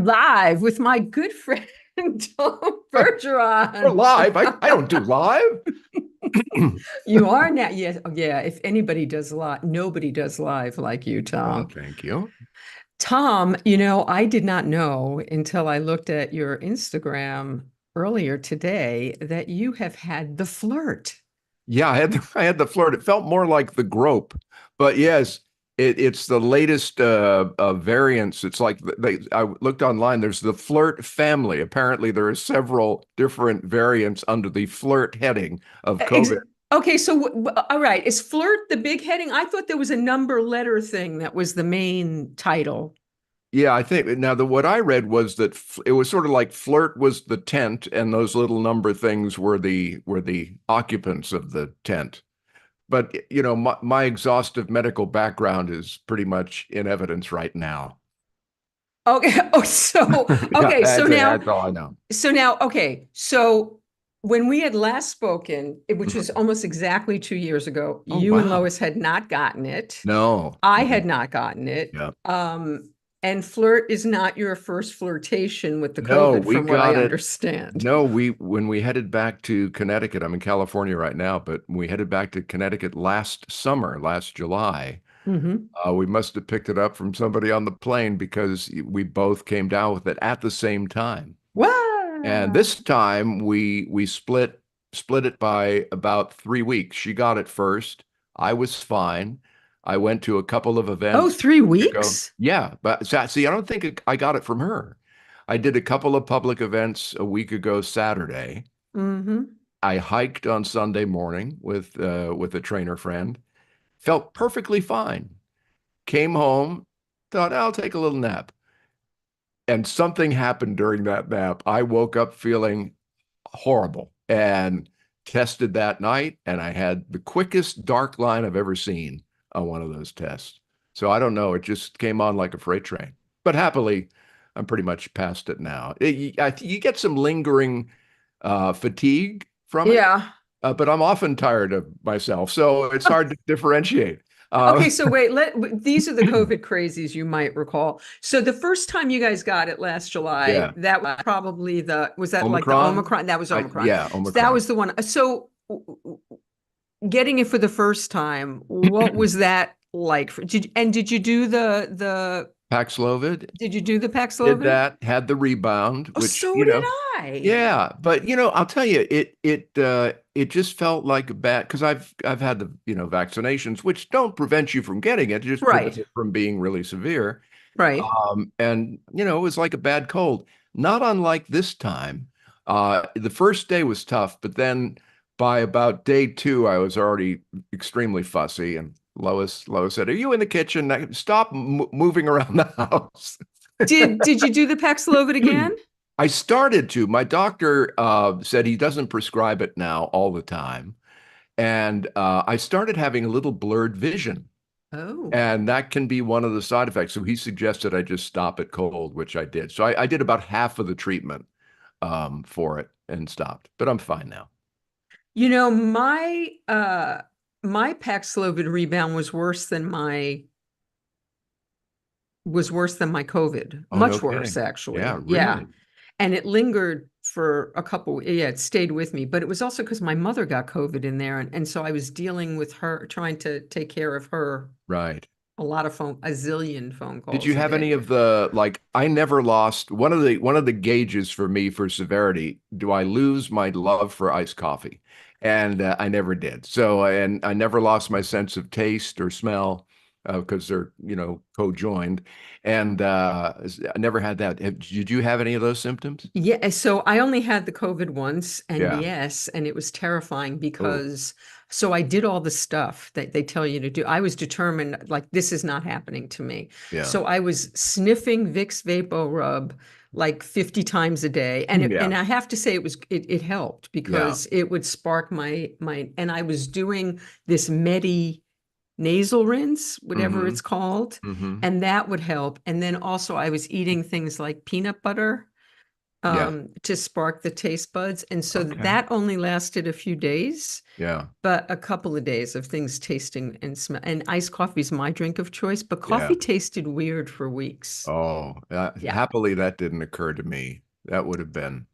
live with my good friend Tom Or Bergeron. live. I don't do live. You are now. Yes. Yeah. If anybody does live, nobody does live like you, Oh, Tom. thank you. Tom, I did not know until I looked at your Instagram earlier today that you have had the flirt. Yeah, I had the FLiRT. It felt more like the grope, but yes, it's the latest variants. It's like I looked online. There's the FLiRT family. Apparently, there are several different variants under the FLiRT heading of Ex COVID. okay, so all right, is flirt the big heading? I thought there was a number letter thing that was the main title. Yeah, I think now the what I read was that it was sort of like FLiRT was the tent, and those little number things were the occupants of the tent. But my exhaustive medical background is pretty much in evidence right now. Okay. Oh, so Yeah, okay, so now that's all I know. okay, so when we had last spoken, which was Mhm. almost exactly 2 years ago, Oh you and wow. Lois had not gotten it. No. I Mhm. had not gotten it. Yeah. And flirt is not your first flirtation with the No, COVID, we from what I got it. understand. No, we when we headed back to Connecticut, I'm in California right now, but when we headed back to Connecticut last summer, last July, Hmm. we must have picked it up from somebody on the plane because we both came down with it at the same time. And Wow. this time we split it by about 3 weeks. She got it first. I was fine. I went to a couple of Oh, events three ago. weeks? Yeah, but see, I don't think I got it from her. I did a couple of public events a week ago Saturday. Hmm. I hiked on Sunday morning with a trainer friend. Felt perfectly fine. Came home, thought I'll take a little nap. And something happened during that nap. I woke up feeling horrible and tested that night, and I had the quickest dark line I've ever seen on one of those tests. So I don't know. It just came on like a freight train. But happily, I'm pretty much past it now. You get some lingering fatigue from it, Yeah. but I'm often tired of myself, so it's hard to differentiate. Okay, Uh, so wait, these are the COVID crazies you might recall. So the first time you guys got it last July, yeah, that was probably was that like the Omicron. Omicron? That was Omicron. Yeah, So that Omicron. was the one. So getting it for the first time, what was that like? Did you do Paxlovid did you do the did Paxlovid? that, had the rebound, Oh, which, so did I. yeah, but I'll tell you, it just felt like a bad because I've had the vaccinations, which don't prevent you from getting it, just prevent Right, it from being really severe. right. And it was like a bad cold. Not unlike this time. The first day was tough, but then by about day two, I was already extremely fussy. And Lois said, "Are you in the kitchen? Stop moving around the house." Did you do the Paxlovid again? I started to. My doctor said he doesn't prescribe it now all the time. And I started having a little blurred vision. Oh. And that can be one of the side effects. So he suggested I just stop it cold, which I did. So I did about half of the treatment for it and stopped. But I'm fine now. My Paxlovid rebound was worse than my COVID. Oh, no Much worse, kidding. Yeah, actually. Yeah. really. And it lingered for yeah, it stayed with me. But it was also because my mother got COVID in there. And so I was dealing with her, trying to take care of her, Right. a zillion phone Did you calls a have day. any of the like I never lost one of the gauges for me for severity, do I lose my love for iced coffee? And I never did. So and I never lost my sense of taste or smell because they're, co-joined. And I never had that. Did you have any of those symptoms? Yeah, so I only had the COVID once, and Yeah. yes, and it was terrifying Oh, because so I did all the stuff that they tell you to do. I was determined, like, this is not happening to me. yeah. So I was sniffing Vicks Vapor Rub like 50 times a day. And Yeah. I have to say it helped Yeah. because it would spark and I was doing this Medi nasal rinse, whatever Mm-hmm. it's called, Mm-hmm. and that would help. And then also I was eating things like peanut butter Yeah. to spark the taste buds. And so Okay. that only lasted a few days, Yeah. but a couple of days of things tasting and smell. And iced coffee is my drink of choice, but Yeah. coffee tasted weird for weeks. Oh, Yeah. happily that didn't occur to me. That would have been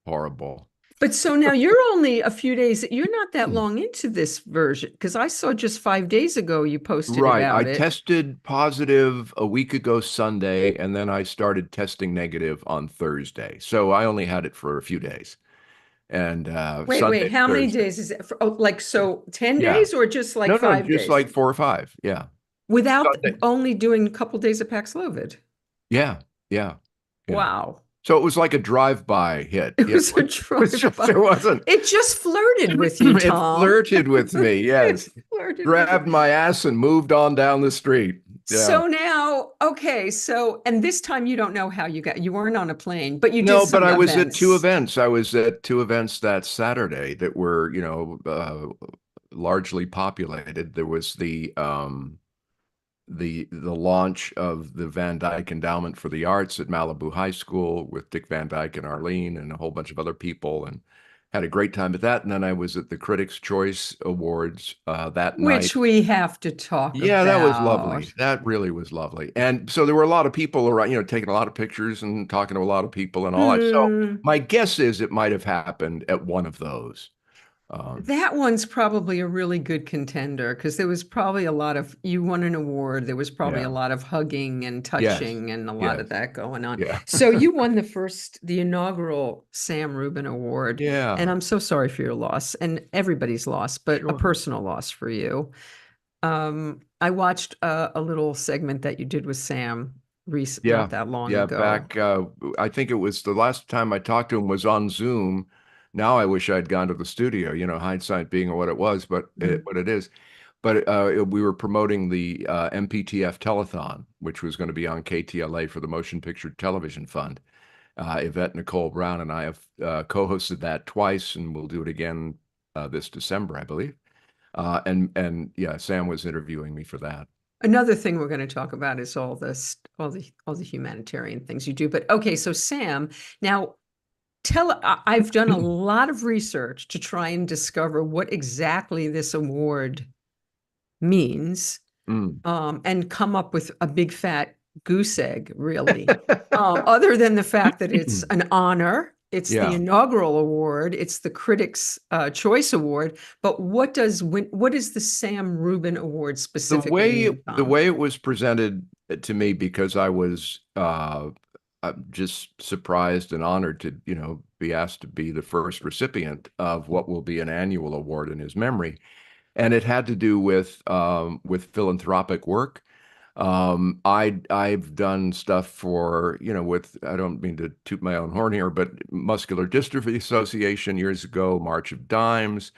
horrible. But so now you're only a few days, you're not that long into this version because I saw just 5 days ago you posted Right. I about it. tested positive a week ago Sunday, and then I started testing negative on Thursday. So I only had it for a few days. And Wait, Sunday, how many Thursday. days is it? For, oh, like, so 10 Yeah. days or just like No, no, 5 days? just like 4 or 5. Yeah. Without Sunday. only doing a couple days of Paxlovid. Yeah. Yeah. Yeah. Wow. So it was like a drive-by hit. It You was know, a it was just, drive-by. it wasn't, It just flirted with you, it Tom. flirted with me. It Yes. flirted with you. Grabbed my ass and moved on down the street. Yeah. So now, okay, so and this time you don't know how you weren't on a plane, but you did No, but some I was at two events. events. I was at two events that Saturday that were, largely populated. There was the launch of the Van Dyke Endowment for the Arts at Malibu High School with Dick Van Dyke and Arlene and a whole bunch of other people, and had a great time at that. And then I was at the Critics' Choice Awards that night. Which we have to talk Yeah, that was lovely. about. That really was lovely. And so there were a lot of people around, taking a lot of pictures and talking to a lot of people and all that. So Hmm. my guess is it might have happened at one of those. That one's probably a really good contender because there was probably a lot of, you won an award. There was probably a Yeah. lot of hugging and Yes. touching and a lot Yes. of that going on. Yeah. So you won the inaugural Sam Rubin Award. And Yeah. I'm so sorry for your loss and everybody's loss, but a Sure. personal loss for you. I watched a little segment that you did with Sam not Yeah. that long Yeah. ago. Back, I think it was the last time I talked to him was on Zoom. Now I wish I'd gone to the studio, hindsight being what it was, but Mhm. what it is. But we were promoting the MPTF telethon, which was going to be on KTLA for the Motion Picture Television Fund. Yvette Nicole Brown and I have co-hosted that twice, and we'll do it again this December, I believe. And yeah, Sam was interviewing me for that. Another thing we're going to talk about is all the humanitarian things you do. But okay, so Sam, now I've done a lot of research to try and discover what exactly this award means, Mm. and come up with a big fat goose egg, really. Other than the fact that it's an honor, it's the Yeah. inaugural award, it's the Critics' Choice Award. But what is the Sam Rubin Award The specifically way mean, the Tom? way it was presented to me, because I was just surprised and honored to, be asked to be the first recipient of what will be an annual award in his memory. And it had to do with philanthropic work. I've done stuff for, with, I don't mean to toot my own horn here, but Muscular Dystrophy Association years ago, March of Dimes.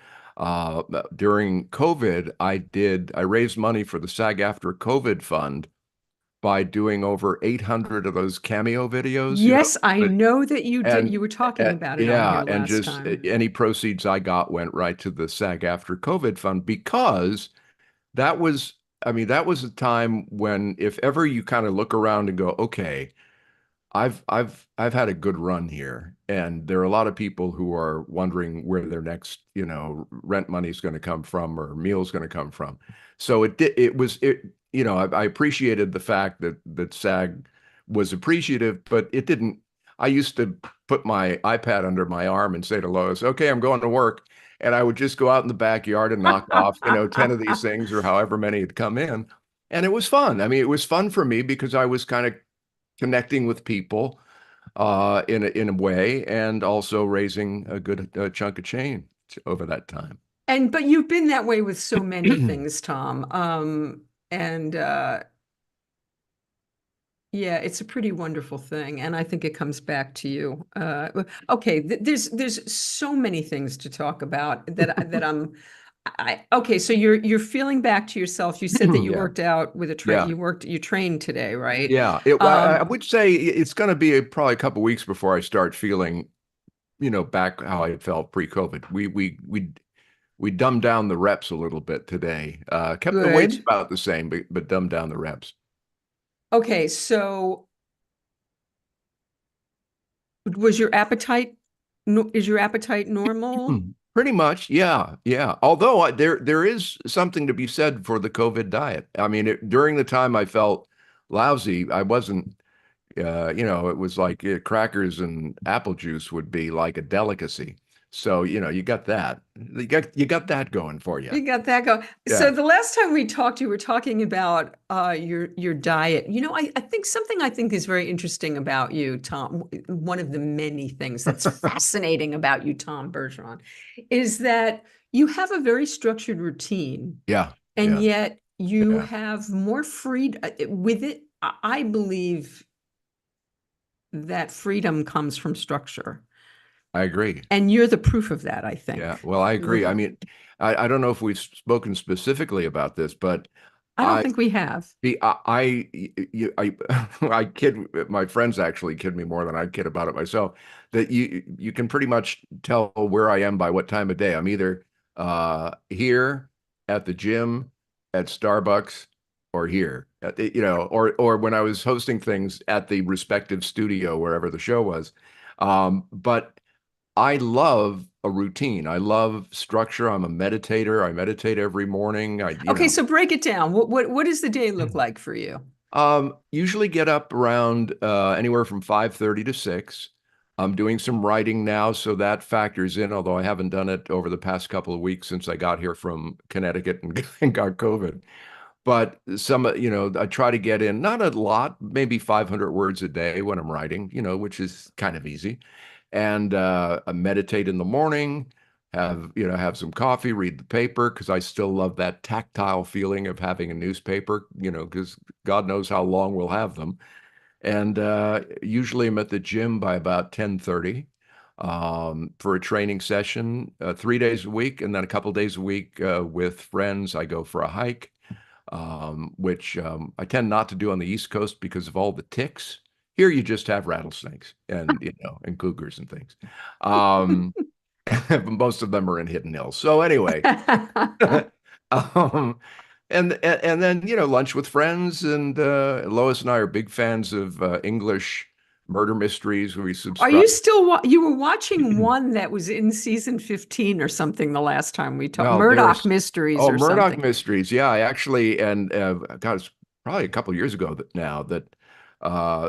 During COVID, I raised money for the SAG After COVID Fund by doing over 800 of those cameo videos, Yes, I know that you did. and You were talking about it on yeah, here and last just time. any proceeds I got went right to the SAG After COVID Fund, because that was, I mean, that was a time when if ever you kind of look around and go, okay, I've had a good run here, and there are a lot of people who are wondering where their next, rent money is going to come from or meal's going to come from. So I appreciated the fact that SAG was appreciative, but it didn't. I used to put my iPad under my arm and say to Lois, "Okay, I'm going to work." And I would just go out in the backyard and knock off, 10 of these things or however many had come in. And it was fun. I mean, it was fun for me because I was kind of connecting with people in a way, and also raising a good chunk of change over that time. But you've been that way with so many things, Tom. And yeah, it's a pretty wonderful thing, and I think it comes back to you. Okay, there's so many things to talk about that okay, so you're feeling back to yourself. You said that you Yeah, worked out with a yeah, you trained today, right? yeah. I Um, would say it's going to be probably a couple weeks before I start feeling, back how I felt pre-COVID. We dumbed down the reps a little bit today. Kept the weights good. about the same, but dumbed down the reps. Okay, so Was your appetite, is your appetite normal? Pretty much, yeah, yeah. Although there is something to be said for the COVID diet. I mean, during the time I felt lousy, I wasn't, it was like crackers and apple juice would be like a delicacy. So, you got that. You got that going for you. You got that go. So Yeah, the last time we talked, you were talking about your diet. I think something I think is very interesting about you, Tom. One of the many things that's fascinating about you, Tom Bergeron, is that you have a very structured routine, yeah, and yeah, yet you yeah. have more freedom with it. I believe that freedom comes from structure, I agree. and you're the proof of that, I think. Yeah, well, I You're the agree. I proof. mean, I don't know if we've spoken specifically about this, but I don't I think we have. The I kid my friends actually kid me more than I kid about it myself that you can pretty much tell where I am by what time of day. I'm either here at the gym, at Starbucks, or here or when I was hosting things at the respective studio wherever the show was. But I love a routine. I love structure. I'm a meditator. I meditate every morning. Okay, so break it down. What does the day look like for you? Usually get up around anywhere from 5:30 to 6. I'm doing some writing now, so that factors in, although I haven't done it over the past couple of weeks since I got here from Connecticut and, and got COVID. But I try to get in, not a lot, maybe 500 words a day when I'm writing, which is kind of easy. And I meditate in the morning, have some coffee, read the paper, because I still love that tactile feeling of having a newspaper, because God knows how long we'll have them. And usually I'm at the gym by about 10:30 for a training session, 3 days a week, and then a couple days a week with friends. I go for a hike, which I tend not to do on the East Coast because of all the ticks. Here you just have rattlesnakes and cougars and things. Um, most of them are in Hidden Hills. So anyway, um, and then lunch with friends, and Lois and I are big fans of English murder mysteries. We Are subscribe. you still you were watching one that was in season 15 or something the last time we talked, No, Murdoch there's Mysteries oh or Murdoch something? Mysteries. Yeah, I actually and God, it's probably a couple years ago that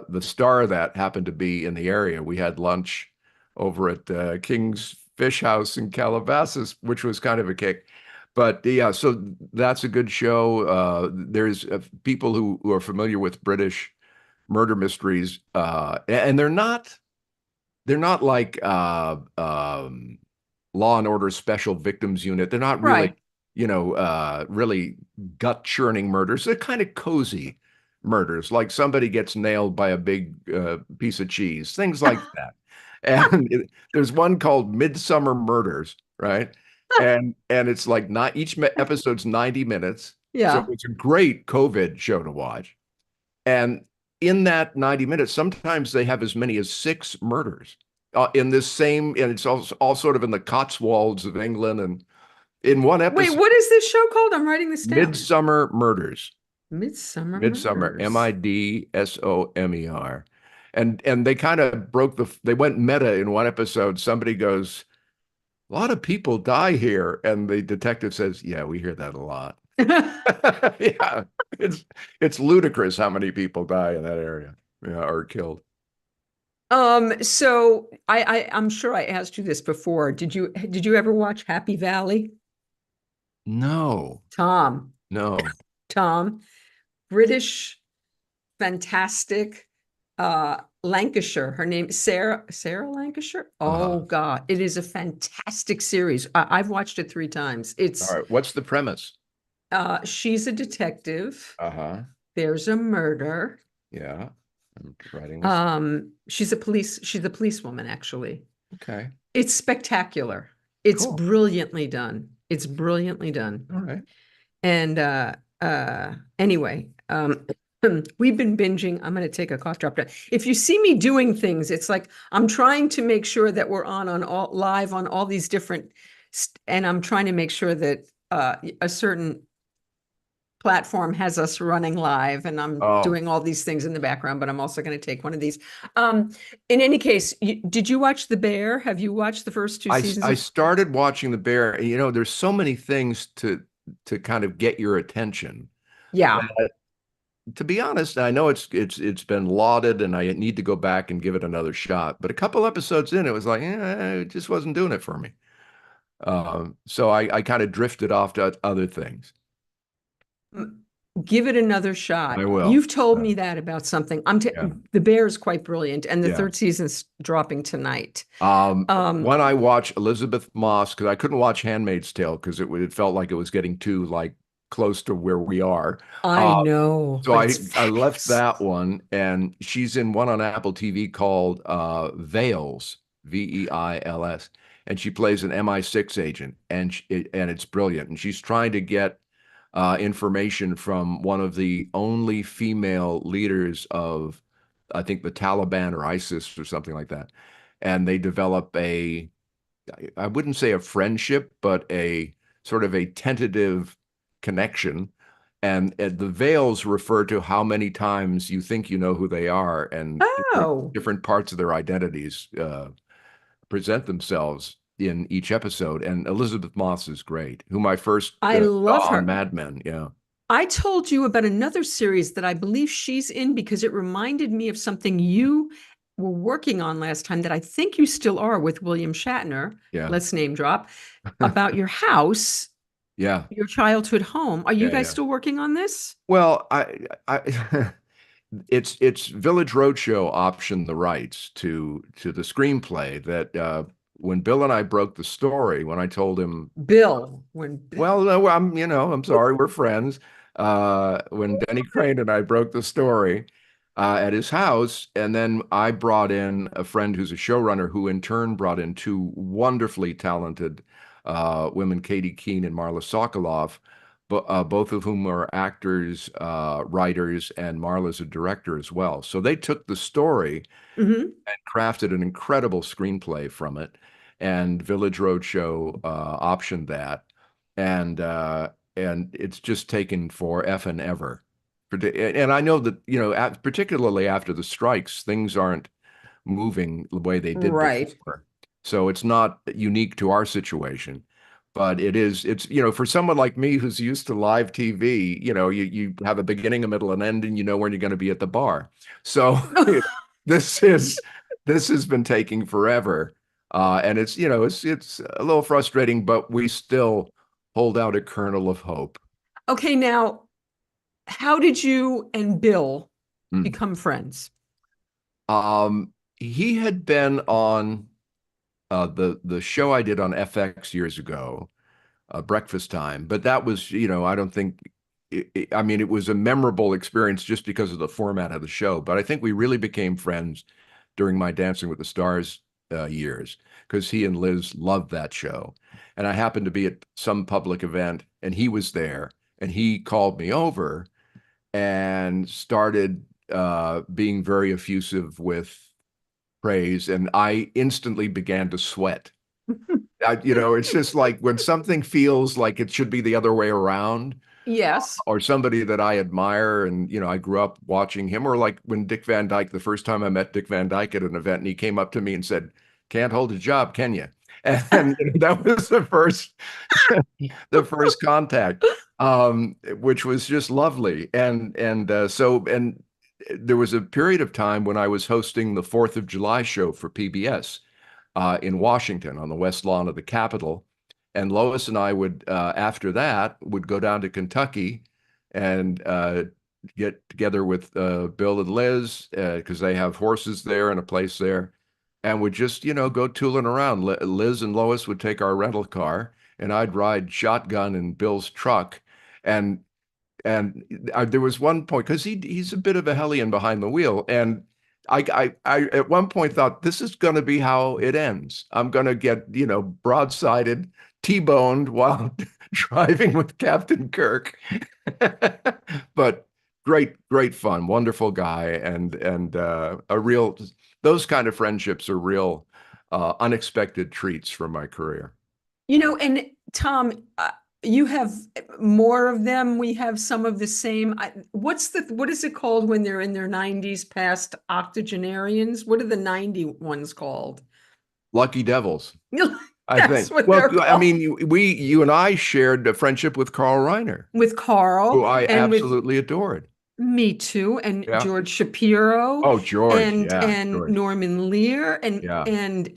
the star of that happened to be in the area. We had lunch over at King's Fish House in Calabasas, which was kind of a kick. But yeah, so that's a good show. There's people who are familiar with British murder mysteries, and they're not like Law and Order Special Victims Unit. They're not really, Right. really gut churning murders. They're kind of cozy murders, like somebody gets nailed by a big piece of cheese, things like that. And there's one called Midsummer Murders, right? And it's like not each episode's 90 minutes. So Yeah. it's a great COVID show to watch. And in that 90 minutes, sometimes they have as many as six murders in this same, and it's all sort of in the Cotswolds of England. And in one Wait, episode, what is this show called? I'm writing this down. Midsummer Murders, Midsummer Midsummer, Murders. Midsomer. And they kind of they went meta in one episode. Somebody goes, a lot of people die here. And the detective says, yeah, we hear that a lot. Yeah, it's it's ludicrous how many people die in that area, yeah, or killed. So I'm sure I asked you this before. Did you ever watch Happy Valley? No, Tom, no. Tom, British, fantastic, Lancashire. Her name is Sarah Lancashire. Uh-huh. Oh God, it is a fantastic series. I've watched it 3 times. All It's right. What's the premise? she's a detective. Uh-huh. There's a murder. Yeah. I'm writing this. She's a policewoman, actually. Okay. It's spectacular. It's Cool. brilliantly done. It's brilliantly done. All right. And anyway, we've been binging. I'm going to take a cough drop. If you see me doing things, it's like I'm trying to make sure that we're on all live on all these different, and I'm trying to make sure that a certain platform has us running live, and I'm Oh, doing all these things in the background, but I'm also going to take one of these. Um, in any case, did you watch The Bear? Have you watched the first two seasons I of? started watching The Bear, and there's so many things to kind of get your attention. Yeah, To be honest, I know it's been lauded, and I need to go back and give it another shot. But a couple episodes in, it was like, it just wasn't doing it for me. So I kind of drifted off to other things. M- give it another shot. I will. You've told me that about something. Yeah, The Bear is quite brilliant, and the yeah. third season's dropping tonight. Um, When I watch Elizabeth Moss, because I couldn't watch Handmaid's Tale because it felt like it was getting too like close to where we are. I Uh, know, so but it's I left fabulous. that one, and she's in one on Apple TV called Veils, Veils, and she plays an MI6 agent, and and it's brilliant. And she's trying to get information from one of the only female leaders of, I think, the Taliban or ISIS or something like that. And they develop I wouldn't say a friendship, but a sort of a tentative connection. And the veils refer to how many times you think you know who they are, and Oh, different parts of their identities present themselves in each episode. And Elizabeth Moss is great, whom I first I saw love on her. Mad Men. Yeah, I told you about another series that I believe she's in because it reminded me of something you were working on last time that I think you still are with William Shatner. yeah, Let's name drop about your house, yeah, your childhood home. Are you yeah, guys yeah. still working on this? Well, I it's Village Roadshow optioned the rights to the screenplay that when Bill and I broke the story, when I told him, Bill, when well, no, I'm sorry, we're friends. When Denny Crane and I broke the story at his house, and then I brought in a friend who's a showrunner, who in turn brought in two wonderfully talented women, Katie Keene and Marla Sokoloff, both of whom are actors, writers, and Marla's a director as well. So they took the story Mhm. and crafted an incredible screenplay from it. And Village Roadshow optioned that, and it's just taken for effing ever. And I know that particularly after the strikes, things aren't moving the way they did Right. before. So it's not unique to our situation, but it's for someone like me who's used to live TV, you have a beginning, a middle, and end, and you know when you're going to be at the bar. So this is this has been taking forever. And it's a little frustrating, but we still hold out a kernel of hope. Okay, now, how did you and Bill Mm. become friends? He had been on the show I did on FX years ago, Breakfast Time, but that was, I don't think, I mean, it was a memorable experience just because of the format of the show. But I think we really became friends during my Dancing with the Stars years, because he and Liz loved that show. And I happened to be at some public event, and he was there, and he called me over and started being very effusive with praise, and I instantly began to sweat. It's just like when something feels like it should be the other way around, Yes. or somebody that I admire, and I grew up watching him, or like when Dick Van Dyke, the first time I met Dick Van Dyke at an event, and he came up to me and said, "Can't hold a job, can you?" And that was the first contact, which was just lovely. And there was a period of time when I was hosting the Fourth of July show for PBS in Washington on the West Lawn of the Capitol. And Lois and I would, after that, would go down to Kentucky and get together with Bill and Liz, because they have horses there and a place there, and would just, go tooling around. Liz and Lois would take our rental car, and I'd ride shotgun in Bill's truck. And there was one point, because he's a bit of a hellion behind the wheel, and I at one point thought, this is going to be how it ends. I'm going to get broadsided, T-boned while driving with Captain Kirk. But great fun, wonderful guy, and a real, those kind of friendships are real unexpected treats for my career. And Tom, You have more of them. We have some of the same. What is it called when they're in their 90s past octogenarians? What are the 90 ones called? Lucky Devils, I That's think. what Well, they're I called. mean, you and I shared a friendship with Carl Reiner, With who Carl I and with absolutely adored. me too, and Yeah. George Shapiro Oh, George. Yeah, and George. Norman Lear Yeah. and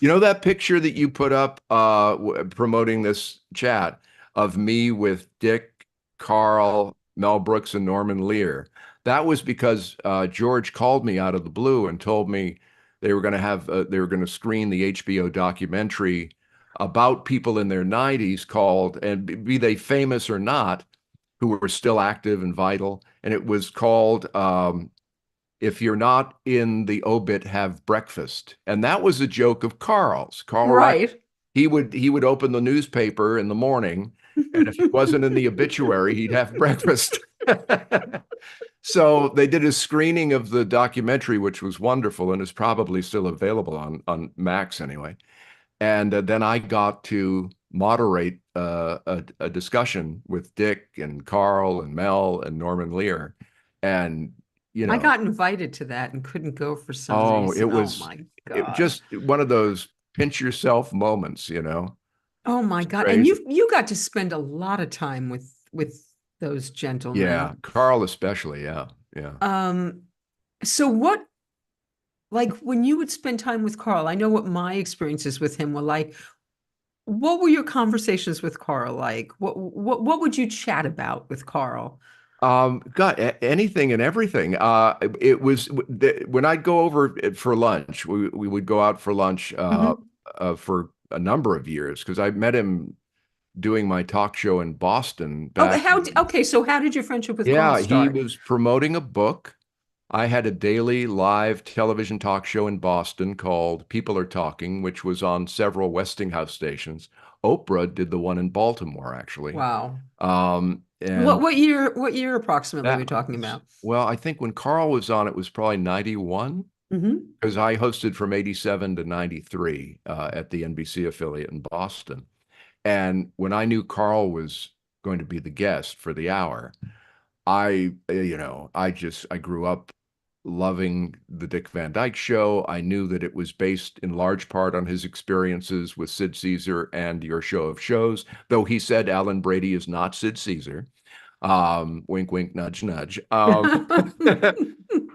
You know that picture that you put up promoting this chat of me with Dick, Carl, Mel Brooks, and Norman Lear? That was because George called me out of the blue and told me they were going to screen the HBO documentary about people in their 90s called, and be they famous or not, who were still active and vital, and it was called if you're not in the obit, have breakfast. And that was a joke of Carl's. Carl Reiner, right. he would open the newspaper in the morning, and if he wasn't in the obituary, he'd have breakfast. So they did a screening of the documentary, which was wonderful and is probably still available on Max anyway. And then I got to moderate a discussion with Dick and Carl and Mel and Norman Lear. And, you I know, got invited to that and couldn't go for some oh, reason. Oh my it God. just one of those pinch yourself moments, you know. Oh my It's God. And crazy. you got to spend a lot of time with those Yeah, gentlemen. Carl especially. Yeah, yeah. Um, so what, like when you would spend time with Carl, I know what my experiences with him were like. What were your conversations with Carl like? What would you chat about with Carl? God, anything and everything. It was when I'd go over for lunch. We would go out for lunch Mhm. for a number of years because I met him doing my talk show in Boston Oh, back in, okay, so how did your friendship with Carl yeah, he start? was promoting a book. I had a daily live television talk show in Boston called People Are Talking, which was on several Westinghouse stations. Oprah did the one in Baltimore, actually. Wow. And What year approximately are we that talking was, about? well, I think when Carl was on, it was probably 91, Hmm. because I hosted from 87 to 93 at the NBC affiliate in Boston. And when I knew Carl was going to be the guest for the hour, I grew up loving the Dick Van Dyke Show. I knew that it was based in large part on his experiences with Sid Caesar and Your Show of Shows, though he said Alan Brady is not Sid Caesar. Wink, wink, nudge, nudge.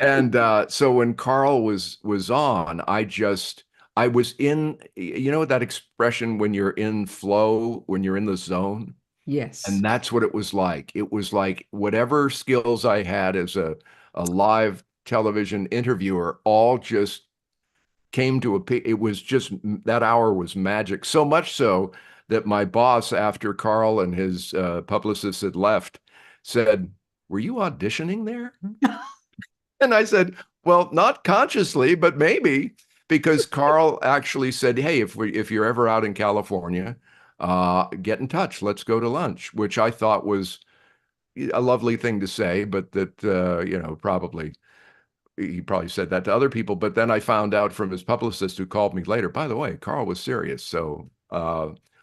And so when Carl was on, I was in, you know that expression when you're in flow, when you're in the zone? And Yes. that's what it was like. It was like whatever skills I had as a live television interviewer all just came to a peak. It was just that hour was magic. So much so that my boss, after Carl and his publicist had left, said, "Were you auditioning there?" And I said, "Well, not consciously, but maybe." Because Carl actually said, "Hey, if you're ever out in California, get in touch. Let's go to lunch," which I thought was a lovely thing to say, but that probably he probably said that to other people. But then I found out from his publicist who called me later, by the way, Carl was serious. So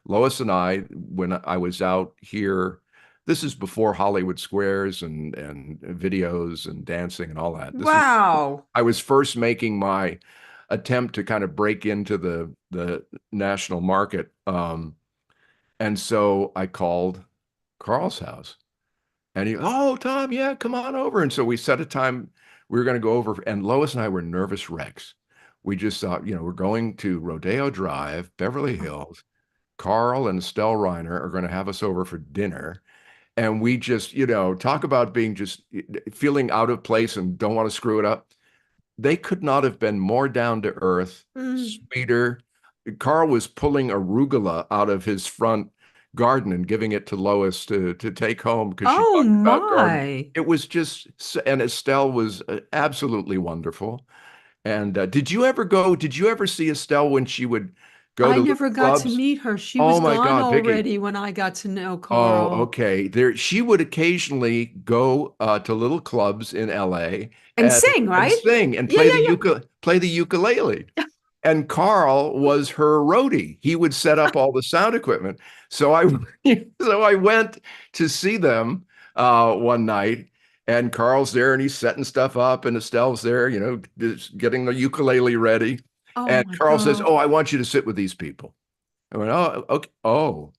Lois and I, when I was out here, this is before Hollywood Squares and videos and dancing and all that. This is Wow. I was first making my attempt to kind of break into the national market. And so I called Carl's house. And he, oh, Tom, yeah, come on over. And so we set a time we were going to go over, and Lois and I were nervous wrecks. We just thought, we're going to Rodeo Drive, Beverly Hills. Carl and Estelle Reiner are going to have us over for dinner. And we just, talk about being just feeling out of place and don't want to screw it up. They could not have been more down to earth, Mm. sweeter. Carl was pulling arugula out of his front garden and giving it to Lois to take home because she Oh talked about gardening. my. It was just, and Estelle was absolutely wonderful. And did you ever see Estelle when she would go I to little never got to clubs? meet her. She was Oh my gone God, Vicki. already when I got to know Oh, Carl. okay. She would occasionally go to little clubs in LA And and sing, and right? sing and Yeah, yeah, play the ukulele. And Carl was her roadie. He would set up all the sound equipment. So I so I went to see them one night, and Carl's there and he's setting stuff up, and Estelle's there, just getting the ukulele ready. Oh And my Carl says, God. "Oh, I want you to sit with these people." I went, "Oh, okay. Oh,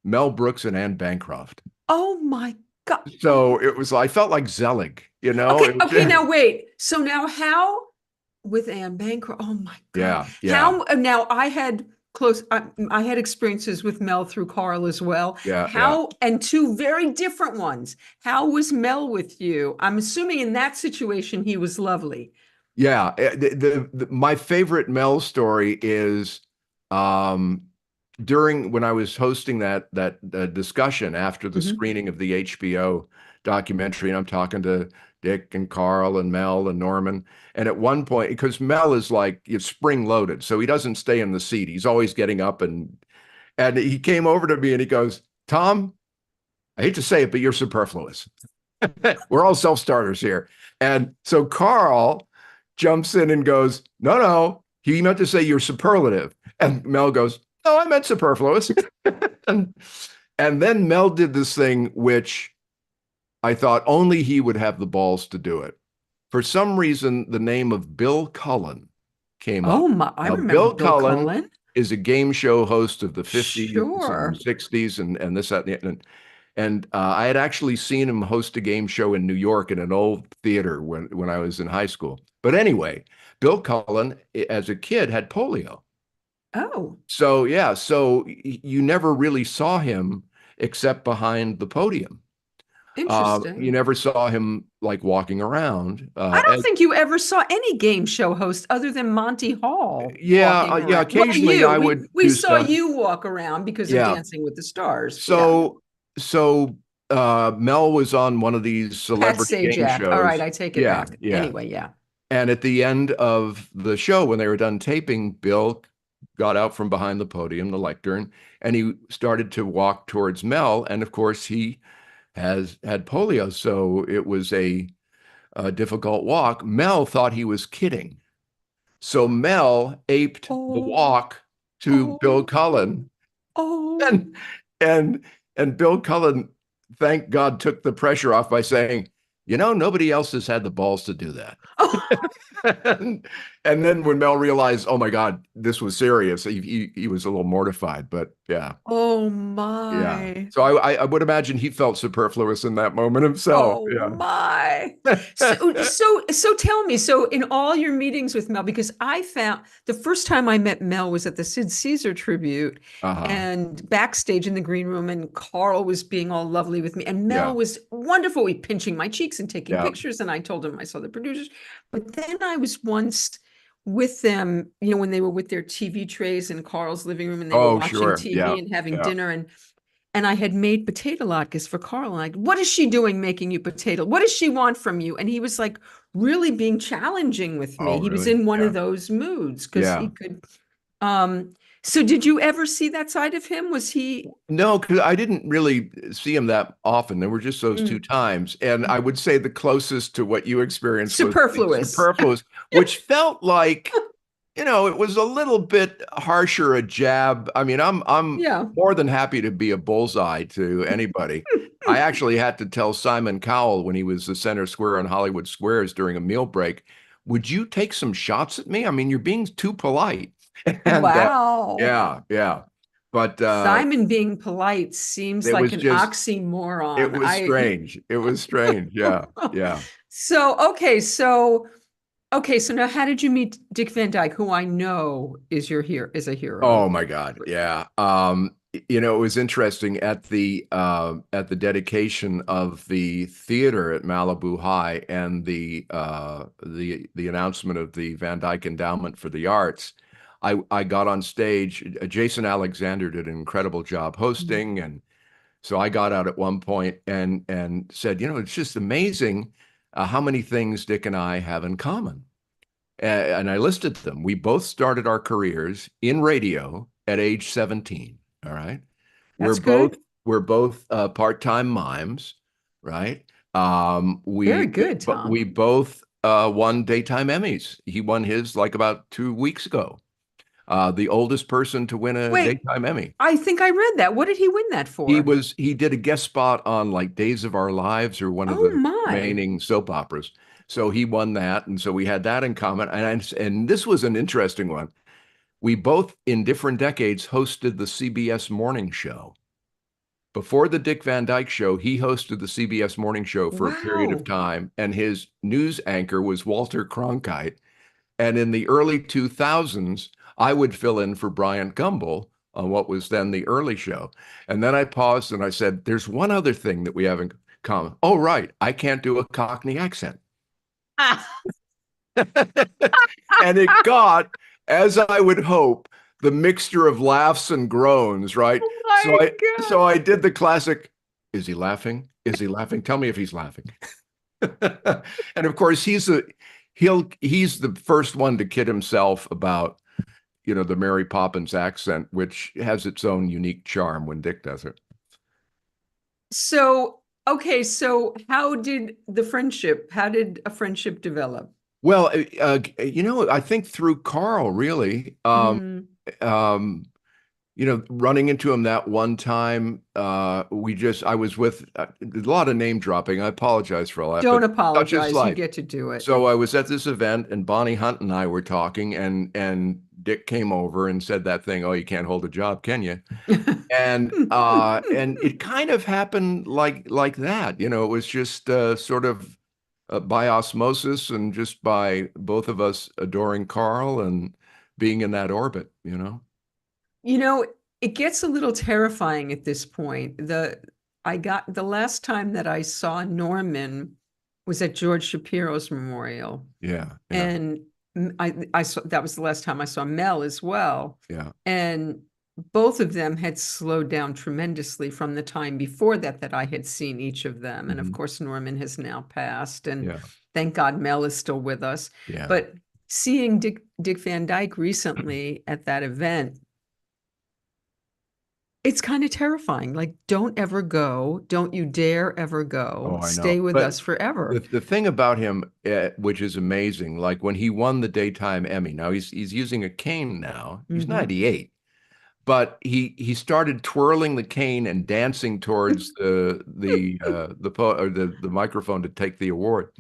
Mel Brooks and Anne Bancroft." Oh my God. So it was, I felt like Zelig, Okay, It was okay, now wait. So now how with Anne Bancroft? Oh my God. yeah, yeah, How now I had experiences with Mel through Carl as well. yeah, yeah. How and two very different ones. How was Mel with you? I'm assuming in that situation he was lovely. Yeah, my favorite Mel story is um, during when I was hosting that discussion after the Mhm. screening of the HBO documentary, and I'm talking to Dick and Carl and Mel and Norman, and at one point, because Mel is like it's spring loaded, so he doesn't stay in the seat. He's always getting up, and he came over to me and he goes, "Tom, I hate to say it, but you're superfluous." We're all self-starters here. And so Carl jumps in and goes, "No, no, he meant to say you're superlative." And Mel goes, "No, I meant superfluous." and, and then Mel did this thing, which I thought only he would have the balls to do it. For some reason, the name of Bill Cullen came up. Oh my, I Now, remember Bill Bill Cullen Cullen. is a game show host of the 50s and Sure. 60s and this, that, and I had actually seen him host a game show in New York in an old theater when I was in high school. But anyway, Bill Cullen, as a kid, had polio. Oh, So yeah, so you never really saw him except behind the podium. You interesting. never saw him like walking around. I don't think you ever saw any game show host other than Monty Hall Yeah, walking yeah. around. Well, Occasionally, you, I would we do saw stuff. you walk around because of Yeah. Dancing with the Stars. Yeah. So, so Mel was on one of these Pat celebrity game Sajak. All right, shows. I take it Yeah, back. yeah. Anyway, yeah. And at the end of the show, when they were done taping, Bill got out from behind the podium, the lectern, and he started to walk towards Mel. And of course, he has had polio, so it was a difficult walk. Mel thought he was kidding, so Mel aped the Oh, walk to Bill oh, Cullen, oh. and and and Bill Cullen, thank God, took the pressure off by saying, nobody else has had the balls to do that. and, and then when Mel realized, oh my God, this was serious, he was a little mortified. But yeah, Oh yeah. my. So I would imagine he felt superfluous in that moment himself. Oh Yeah. my. So tell me, so in all your meetings with Mel, because I found the first time I met Mel was at the Sid Caesar tribute Uh-huh. and backstage in the green room, and Carl was being all lovely with me, and Mel Yeah. was wonderful, pinching my cheeks and taking Yeah. pictures, and I told him I saw the producers. But then I was once with them, when they were with their TV trays in Carl's living room and they were Oh, watching sure. Yeah. TV and having Yeah. dinner, and I had made potato latkes for Carl. And what is she doing making you potato? What does she want from you? And he was like really being challenging with me. Oh, He was really? in one Yeah. of those moods because he Yeah. could. So did you ever see that side of him? Was he No, because I didn't really see him that often. There were just those two mm, times. And I would say the closest to what you experienced was the superfluous? superfluous, which felt like, it was a little bit harsher a jab. I mean, I'm Yeah. more than happy to be a bullseye to anybody. I actually had to tell Simon Cowell when he was the center square on Hollywood Squares during a meal break, would you take some shots at me? I mean, you're being too polite. And Wow. yeah, yeah. But Simon being polite seems it like was an just, it oxymoron. was strange. It was strange. Yeah, yeah. So now how did you meet Dick Van Dyke, who I know is a hero? Oh my God. Yeah. It was interesting at the dedication of the theater at Malibu High and the announcement of the Van Dyke Endowment for the Arts. I got on stage. Jason Alexander did an incredible job Mhm. hosting, and so I got out at one point and said, it's just amazing how many things Dick and I have in common. And I listed them. We both started our careers in radio at age 17. All right. We're That's both good. we're both part-time mimes, right? Very We good, but we Tom. both won daytime Emmys. He won his like about 2 weeks ago. The oldest person to win a Wait, daytime Emmy. I think I read that. What did he win that for? He did a guest spot on like Days of Our Lives or one of Oh the my. remaining soap operas. So he won that, and so we had that in common. And this was an interesting one. We both, in different decades, hosted the CBS morning show. Before the Dick Van Dyke Show, he hosted the CBS morning show for a period of Wow. time, and his news anchor was Walter Cronkite. And in the early 2000s, I would fill in for Bryant Gumbel on what was then the early show. And then I paused and I said, there's one other thing that we have in common. Oh, right. I can't do a Cockney accent. Ah, And it got, as I would hope, the mixture of laughs and groans, right? oh my God. So I did the classic, is he laughing? Is he laughing? Tell me if he's laughing. And of course, he's the first one to kid himself about, the Mary Poppins accent, which has its own unique charm when Dick does it. So, okay, so how did a friendship develop? Well, I think through Carl, really. Mm, Running into him that one time, I was with a lot of name dropping. I apologize for all that, don't but such is apologize. You life. get to do it. So I was at this event, and Bonnie Hunt and I were talking, and Dick came over and said that thing, "Oh, you can't hold a job, can you?" And it kind of happened like that. It was just sort of by osmosis and just by both of us adoring Carl and being in that orbit. You know, it gets a little terrifying at this point. The last time that I saw Norman was at George Shapiro's memorial. Yeah, yeah, And I saw that was the last time I saw Mel as well. yeah. And both of them had slowed down tremendously from the time before that I had seen each of them. And of Hmm. course, Norman has now passed, and Yeah, thank God Mel is still with us. yeah. But seeing Dick Van Dyke recently at that event, it's kind of terrifying. Like, don't ever go. Don't you dare ever go. Oh, I know. Stay with But us forever. the thing about him, which is amazing, like when he won the daytime Emmy, now he's using a cane now. He's Hmm. 98, but he started twirling the cane and dancing towards the microphone to take the award.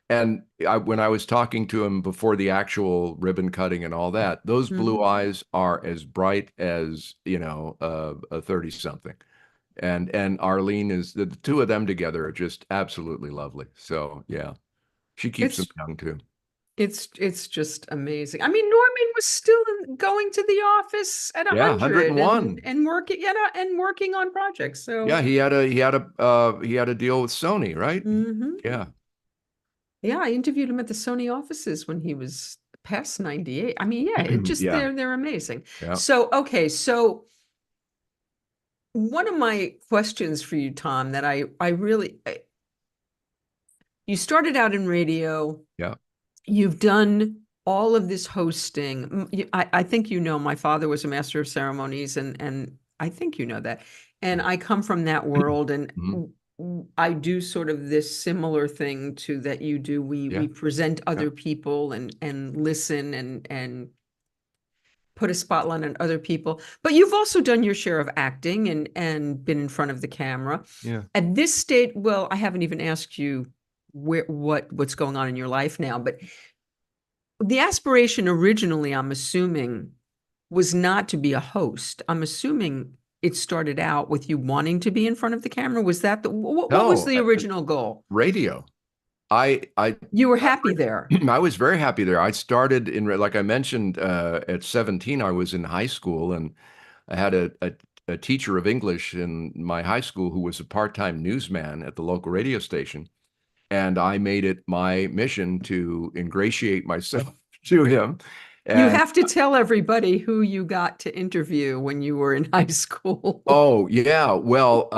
And when I was talking to him before the actual ribbon cutting and all that, those blue Hmm. eyes are as bright as, a 30 something. And Arlene is the two of them together are just absolutely lovely. So yeah, she keeps them It's young too. it's just amazing. I mean, Norman was still going to the office at Yeah, 100 101. and working, and working on projects. Yeah, So, he had a deal with Sony, right? mhm. Yeah. Yeah, I interviewed him at the Sony offices when he was past 98. I mean, yeah, it just Yeah. they're amazing. Yeah. So, okay, so one of my questions for you, Tom, that I really you started out in radio. Yeah. You've done all of this hosting. I think my father was a master of ceremonies, and I think you know that. And I come from that world, and Mhm. I do sort of this similar thing to that you do. We Yeah. present Yeah. other people and listen and put a spotlight on other people. But you've also done your share of acting and been in front of the camera. Yeah. At this state, well, I haven't even asked you what's going on in your life now, but the aspiration originally, I'm assuming, was not to be a host. I'm assuming it started out with you wanting to be in front of the camera. Was that what was No, the original goal? radio. I You were happy there. I was very happy there. I started like I mentioned, at 17, I was in high school, and I had a teacher of English in my high school who was a part-time newsman at the local radio station. And I made it my mission to ingratiate myself to him. You And have to tell everybody who you got to interview when you were in high school. oh, yeah, well,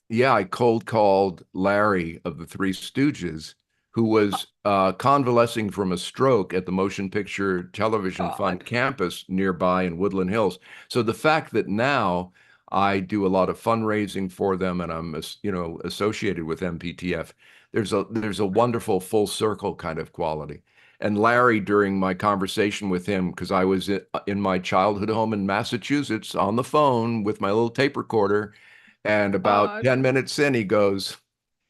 yeah, I cold called Larry of the Three Stooges, who was convalescing from a stroke at the Motion Picture Television Fund God. campus nearby in Woodland Hills. So the fact that now I do a lot of fundraising for them and I'm, associated with MPTF, there's a wonderful full circle kind of quality. And Larry, during my conversation with him, because I was in my childhood home in Massachusetts on the phone with my little tape recorder, and about God. 10 minutes in, he goes,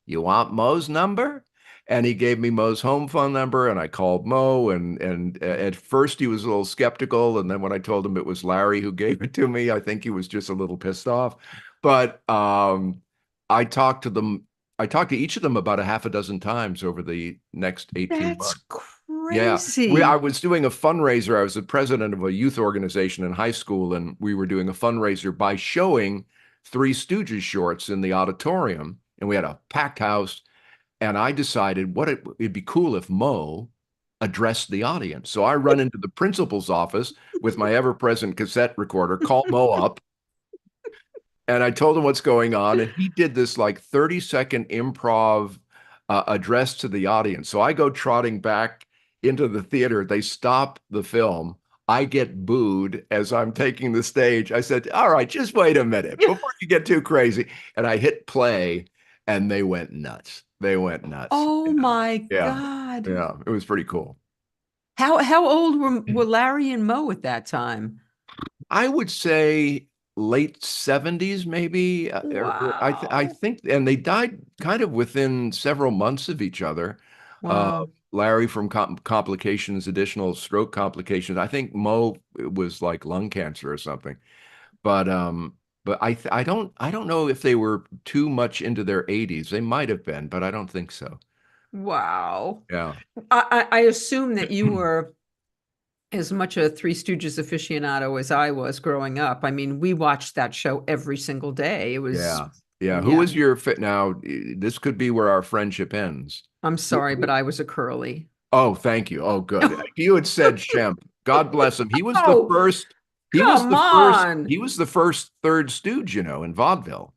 "You want Mo's number?" And he gave me Mo's home phone number, and I called Mo. And at first he was a little skeptical, and then when I told him it was Larry who gave it to me, I think he was just a little pissed off. But I talked to them. I talked to each of them about a half a dozen times over the next 18 That's months. Yeah, I crazy. was doing a fundraiser. I was the president of a youth organization in high school, and we were doing a fundraiser by showing Three Stooges shorts in the auditorium, and we had a packed house. And I decided it'd be cool if Mo addressed the audience. So I run into the principal's office with my ever-present cassette recorder, call Mo up, and I told him what's going on. And he did this like 30-second improv address to the audience. So I go trotting back into the theater. They stop the film. I get booed as I'm taking the stage. I said, "All right, just wait a minute before you get too crazy." And I hit play, and they went nuts. They went nuts. Oh my Yeah. God. Yeah. It was pretty cool. How old were Larry and Mo at that time? I would say late 70s, maybe. I Wow. think, and they died kind of within several months of each other. Uh, Wow. Larry from complications, additional stroke complications. I think Mo was like lung cancer or something. But I don't know if they were too much into their 80s. They might have been, but I don't think so. Wow. Yeah. I assume that you were as much a Three Stooges aficionado as I was growing up. I mean, we watched that show every single day. It was, Yeah. Yeah. Who yeah. was your fit now? This could be where our friendship ends. I'm Who- sorry, but who- I was a curly. Oh, thank you. Oh, good. If you had said Shemp, God bless him. Oh, come on. He was the first third stooge, in vaudeville.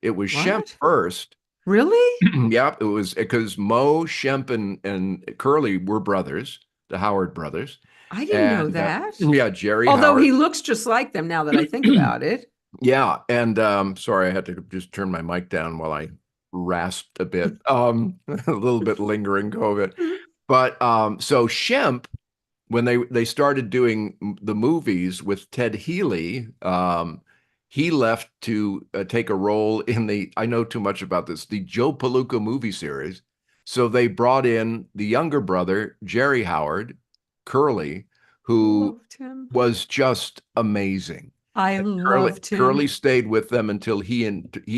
It was Shemp What? first. Really? Yep, it was because Mo, Shemp, and Curly were brothers, the Howard brothers. I didn't know And that. yeah, Jerry Although Howard. he looks just like them now that I think about it. Yeah, and sorry, I had to just turn my mic down while I rasped a bit. A little bit lingering COVID. But so Shemp, when they started doing the movies with Ted Healy, he left to take a role in I know too much about this, the Joe Palooka movie series. So they brought in the younger brother, Jerry Howard, Curly, who Loved him. was just amazing. I loved Curly him. stayed with them until he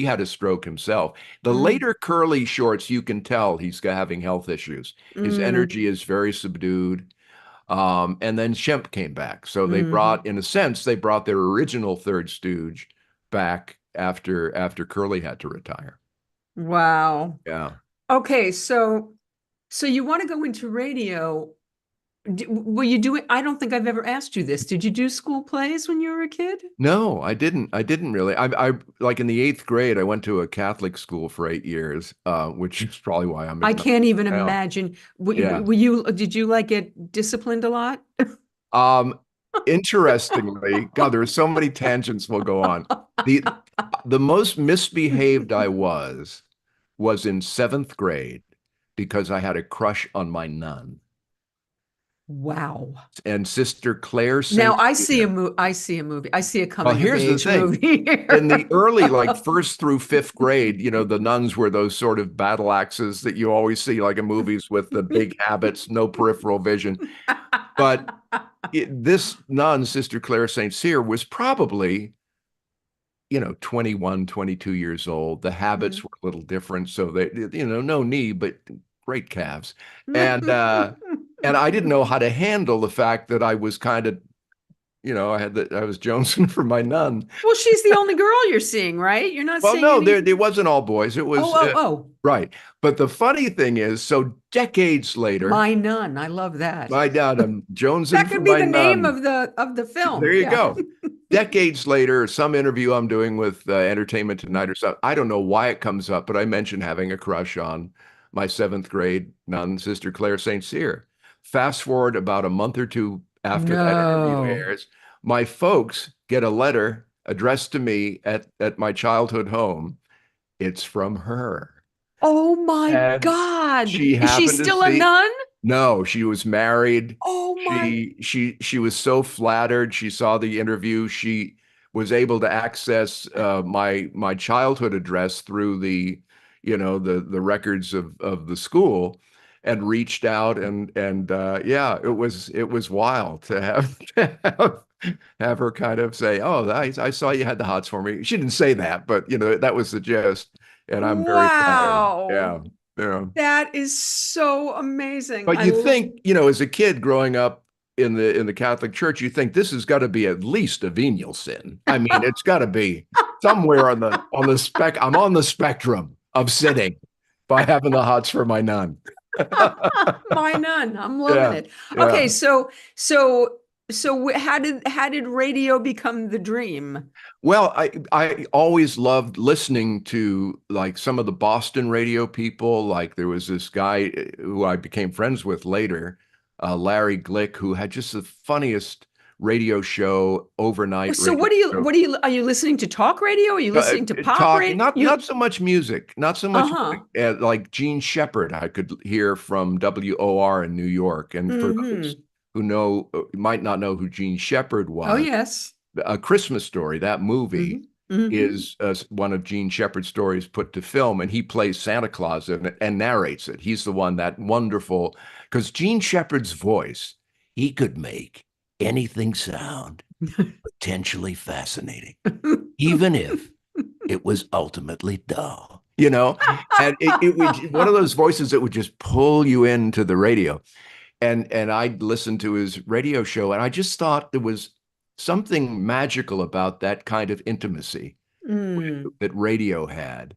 had a stroke himself. The Mm, later Curly shorts, you can tell he's having health issues. His mm, energy is very subdued. And then Shemp came back. So mhm. in a sense, they brought their original third stooge back after Curly had to retire. Wow. Yeah. Okay, so you want to go into radio. Were you doing, I don't think I've ever asked you this. Did you do school plays when you were a kid? No, I didn't. I didn't really. I like in the eighth grade, I went to a Catholic school for 8 years, which is probably why I'm I acknowledged can't even now. imagine. Yeah. Did you like get disciplined a lot? Um, Interestingly, God, there are so many tangents we'll go on. The the most misbehaved I was in seventh grade because I had a crush on my nun Wow. and Sister Claire Now St. Cyr. I see a movie. I see a Well, coming of here's the age thing. movie In the here. early, like first through fifth grade, the nuns were those sort of battle axes that you always see like in movies with the big habits, no peripheral vision. But this nun, Sister Claire St. Cyr, was probably 21, 22 years old. The habits Mm. were a little different. So no knee, but great calves. And I didn't know how to handle the fact that I was kind of, I was jonesing for my nun. Well, she's the only girl you're seeing, right? You're not Well, seeing no, any. there wasn't all boys. It Oh, was oh, oh. right. But the funny thing is, so decades later, My nun. I love that. my dad, I'm jonesing That for could be my the name nun. of the There film. you Yeah. go. Decades later, some interview I'm doing with Entertainment Tonight or something. I don't know why it comes up, but I mentioned having a crush on my seventh grade nun, Sister Claire St. Cyr. Fast forward about a month or two after that interview No. airs, my folks get a letter addressed to me at my childhood home. It's from her. Oh my And God. she Is she happened to still a see, nun? no, she was married. Oh my. She was so flattered. She saw the interview. She was able to access my childhood address through the records of the school, and reached out, and yeah, it was wild to have have her kind of say, "Oh, I saw you had the hots for me." She didn't say that, but that was the gist, and I'm very flattered. Wow. Yeah, yeah. That is so amazing. But you think, as a kid growing up in the Catholic Church, you think this has got to be at least a venial sin. I mean, it's got to be somewhere on the spec. I'm on the spectrum of sinning by having the hots for my nun. My nun. I'm loving Yeah, it. Okay, yeah. so how did radio become the dream? Well, I always loved listening to like some of the Boston radio people. Like there was this guy who I became friends with later, Larry Glick, who had just the funniest radio show, overnight So radio what do you show. what do you are you listening to talk radio? Are you listening to pop Talking, radio? not so much music, not so much Uh-huh. music. Like Gene Shepard, I could hear from WOR in New York. And for those Mm-hmm. who know, might not know who Gene Shepard Oh was, yes. A Christmas Story, that movie Mm-hmm. Mm-hmm. is one of Gene Shepard's stories put to film, and he plays Santa Claus in it and narrates it. He's the one, that wonderful, because Gene Shepard's voice, he could make anything sound potentially fascinating, even if it was ultimately dull, and it would one of those voices that would just pull you into the radio. And I'd listen to his radio show, and I just thought there was something magical about that kind of intimacy Mm. that radio had,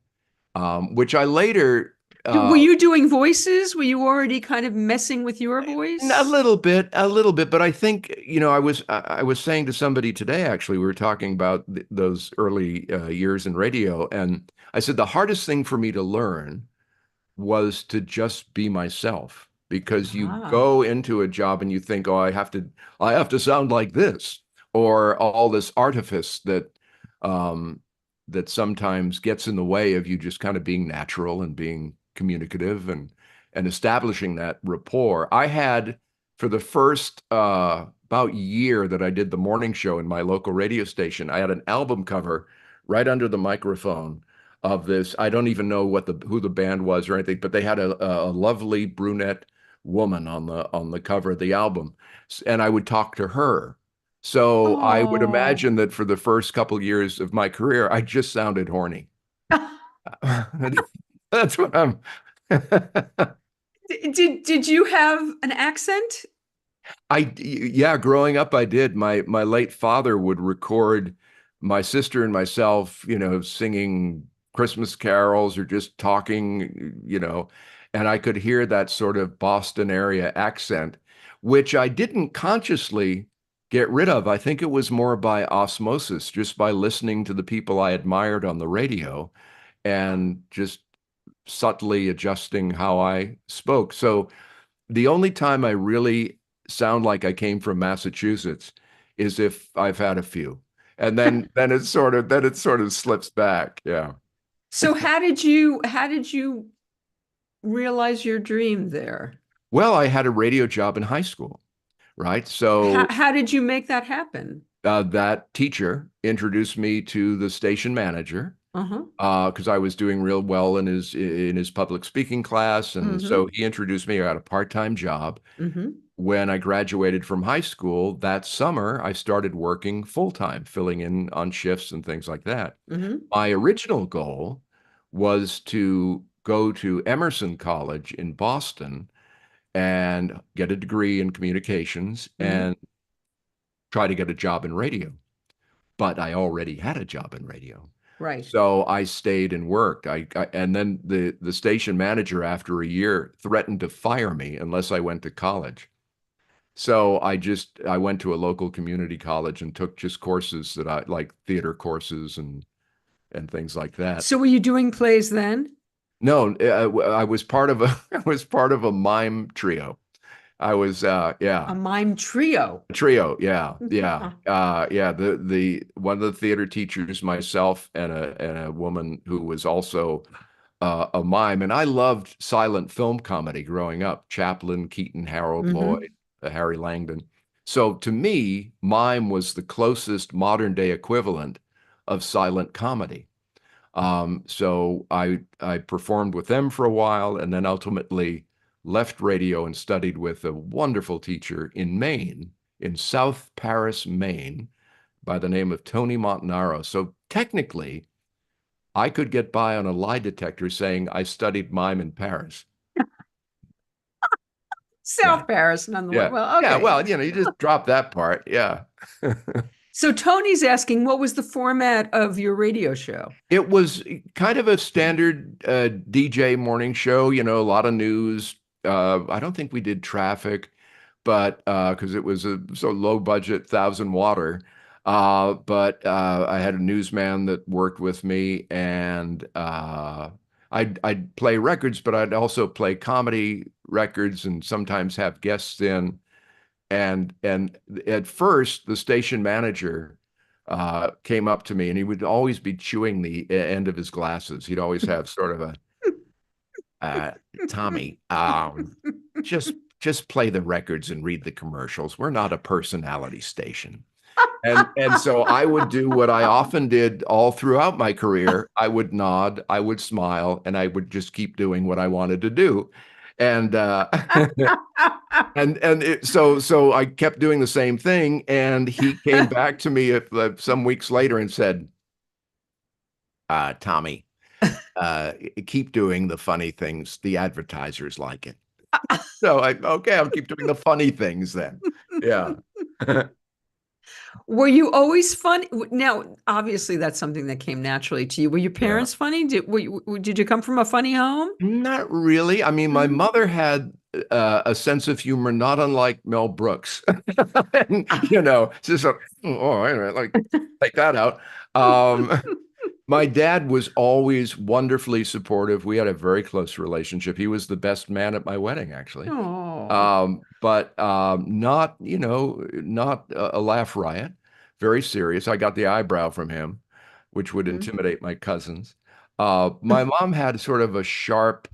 which I later, Were you doing voices? Were you already kind of messing with your a voice? little bit, but I think, I was saying to somebody today, actually, we were talking about those early years in radio, and I said the hardest thing for me to learn was to just be myself, because you Ah. go into a job and you think, oh, I have to sound like this, or all this artifice um, that sometimes gets in the way of you just kind of being natural and being communicative, and establishing that rapport. I had, for the first about year that I did the morning show in my local radio station, I had an album cover right under the microphone of this. I don't even know who the band was or anything, but they had a lovely brunette woman on the cover of the album, and I would talk to her. So I would Oh. imagine that for the first couple years of my career, I just sounded horny. That's what I'm. Did you have an accent? Yeah, growing up, I did. My late father would record my sister and myself, singing Christmas carols or just talking, and I could hear that sort of Boston area accent, which I didn't consciously get rid of. I think it was more by osmosis, just by listening to the people I admired on the radio, and just subtly adjusting how I spoke. So the only time I really sound like I came from Massachusetts is if I've had a few. And then it sort of slips back. Yeah. So how did you realize your dream there? Well, I had a radio job in high school, right? How So how did you make that happen? that teacher introduced me to the station manager, Uh-huh. because I was doing real well in his public speaking class, and Mm-hmm. so he introduced me. I had a part-time job. Mm-hmm. When I graduated from high school that summer, I started working full time, filling in on shifts and things like that. Mm-hmm. My original goal was to go to Emerson College in Boston and get a degree in communications Mm-hmm. and try to get a job in radio. But I already had a job in radio. Right. So I stayed and worked. And then the station manager, after a year, threatened to fire me unless I went to college. So I went to a local community college and took just courses that I like, theater courses and things like that. So were you doing plays then? No, I was part of a I was part of a mime trio. I was A yeah, mime trio. trio, yeah, yeah. Yeah, the one of the theater teachers, myself, and a woman who was also a mime. And I loved silent film comedy growing up. Chaplin, Keaton, Harold Hmm. Lloyd, Harry Langdon. So to me, mime was the closest modern day equivalent of silent comedy. So I performed with them for a while and then ultimately left radio and studied with a wonderful teacher in Maine, in South Paris, Maine, by the name of Tony Montanaro. So technically, I could get by on a lie detector saying I studied mime in Paris. Yeah. South Paris, nonetheless. Yeah. Well, Yeah. okay. Well, you just drop that part. Yeah. So Tony's asking, what was the format of your radio show? It was kind of a standard DJ morning show, a lot of news. I don't think we did traffic, but because it was a so low budget, 1,000 water. But I had a newsman that worked with me, and I'd play records, but I'd also play comedy records and sometimes have guests in. And at first, the station manager came up to me, and he would always be chewing the end of his glasses. He'd always have sort of a uh, Tommy, just play the records and read the commercials. We're not a personality station. And so I would do what I often did all throughout my career. I would nod, I would smile, and I would just keep doing what I wanted to do. And so I kept doing the same thing, and he came back to me some weeks later and said, Tommy, uh, keep doing the funny things. The advertisers like it. So okay, I'll keep doing the funny things then. Yeah. Were you always funny? Now, obviously, that's something that came naturally to you. Were your Yeah. parents funny? Did you come from a funny home? Not really. I mean, my Mhm. mother had a sense of humor not unlike Mel Brooks. And, it's just like, oh, wait a minute, like, take that out. Um, My dad was always wonderfully supportive. We had a very close relationship. He was the best man at my wedding, actually. Oh. But not, not a laugh riot. Very serious. I got the eyebrow from him, which would intimidate my cousins. My mom had sort of a sharp,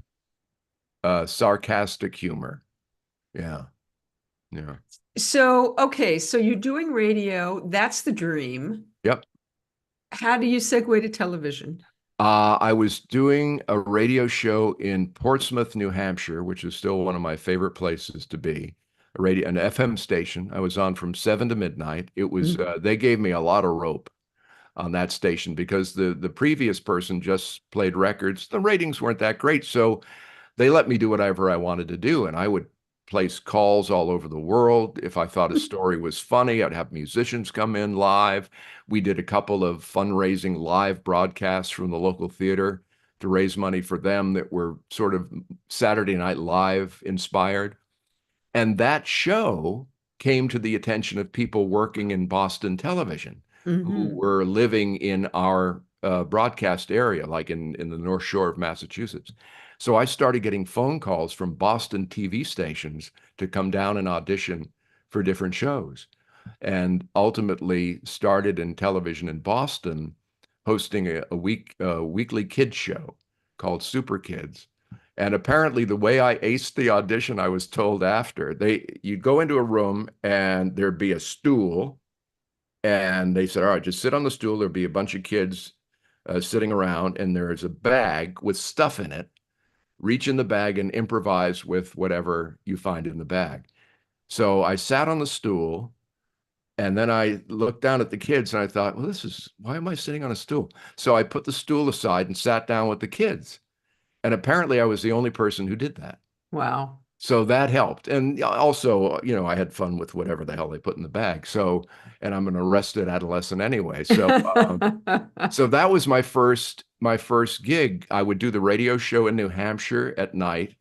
sarcastic humor. Yeah, yeah. So, okay, so you're doing radio. That's the dream. Yep. How do you segue to television? I was doing a radio show in Portsmouth, New Hampshire, which is still one of my favorite places to be. An FM station. I was on from 7 to midnight. It was Mm. they gave me a lot of rope on that station because the previous person just played records. The ratings weren't that great, so they let me do whatever I wanted to do, and I would place calls all over the world. If I thought a story was funny, I'd have musicians come in live. We did a couple of fundraising live broadcasts from the local theater to raise money for them that were sort of Saturday Night Live inspired. And that show came to the attention of people working in Boston television who Hmm. were living in our broadcast area, like in the North Shore of Massachusetts. So I started getting phone calls from Boston TV stations to come down and audition for different shows, and ultimately started in television in Boston, hosting a weekly kids show called Super Kids. And apparently, the way I aced the audition, I was told after you'd go into a room and there'd be a stool, and they said, "All right, just sit on the stool. There'll be a bunch of kids sitting around, and there's a bag with stuff in it. Reach in the bag and improvise with whatever you find in the bag." So I sat on the stool, and then I looked down at the kids, and I thought, "Well, why am I sitting on a stool?" So I put the stool aside and sat down with the kids. And apparently, I was the only person who did that. Wow. So that helped. And also, I had fun with whatever the hell they put in the bag. So, and I'm an arrested adolescent anyway. So that was my first gig. I would do the radio show in New Hampshire at night.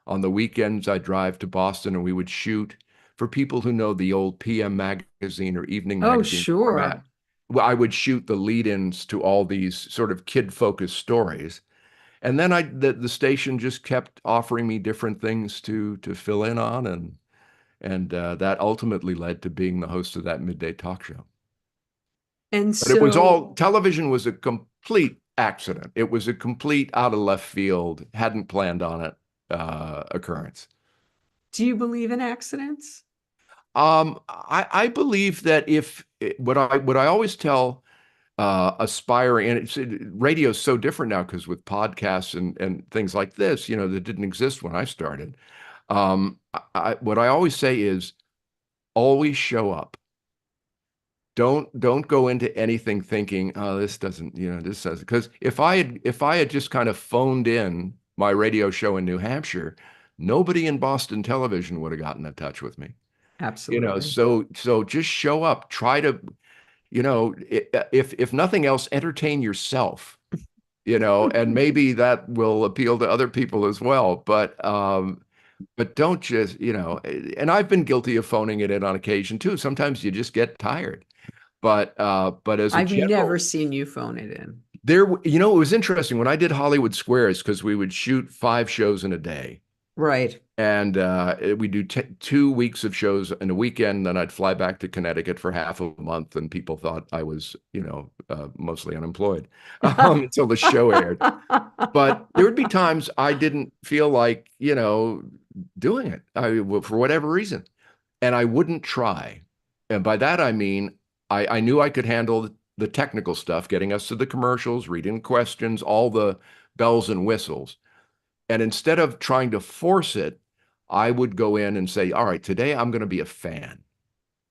On the weekends, I'd drive to Boston and we would shoot for people who know the old PM magazine or evening Oh, magazine format. sure. Well, I would shoot the lead-ins to all these sort of kid-focused stories. And then the station just kept offering me different things to fill in on, and that ultimately led to being the host of that midday talk show. And But it was so, all television was a complete accident. It was a complete out of left field, hadn't planned on it occurrence. Do you believe in accidents? I believe that if what I always tell aspiring, and radio is so different now because with podcasts and things like this, that didn't exist when I started. What I always say is always show up. Don't go into anything thinking, oh, this doesn't, this doesn't. Because if I had just kind of phoned in my radio show in New Hampshire, nobody in Boston television would have gotten in touch with me. Absolutely. So just show up. Try to, if nothing else, entertain yourself. And maybe that will appeal to other people as well. But don't just, and I've been guilty of phoning it in on occasion too. Sometimes you just get tired. But as a I've never general, sing you phone it in. it was interesting when I did Hollywood Squares because we would shoot 5 shows in a day. Right. And we do 2 weeks of shows in a weekend. Then I'd fly back to Connecticut for half a month, and people thought I was, mostly unemployed until the show aired. But there would be times I didn't feel like, doing it for whatever reason, and I wouldn't try. And by that I mean I knew I could handle the technical stuff, getting us to the commercials, reading questions, all the bells and whistles. And instead of trying to force it, I would go in and say, all right, today I'm going to be a fan.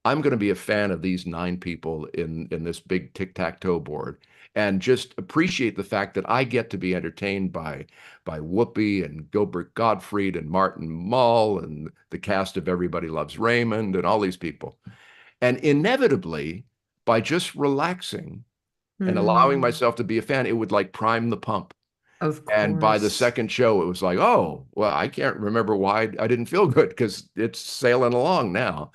I'm going to be a fan of these 9 people in this big tic-tac-toe board and just appreciate the fact that I get to be entertained by Whoopi and Gilbert Gottfried and Martin Mull and the cast of Everybody Loves Raymond and all these people. And inevitably, by just relaxing and allowing Hmm. myself to be a fan, it would like prime the pump. Of And by the course. second show, it was like, oh, well, I can't remember why I didn't feel good because it's sailing along now.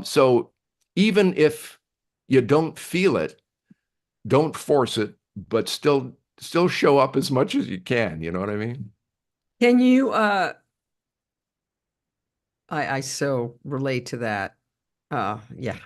So even if you don't feel it, don't force it, but still show up as much as you can. You know what I mean? Can you I so relate to that. Yeah,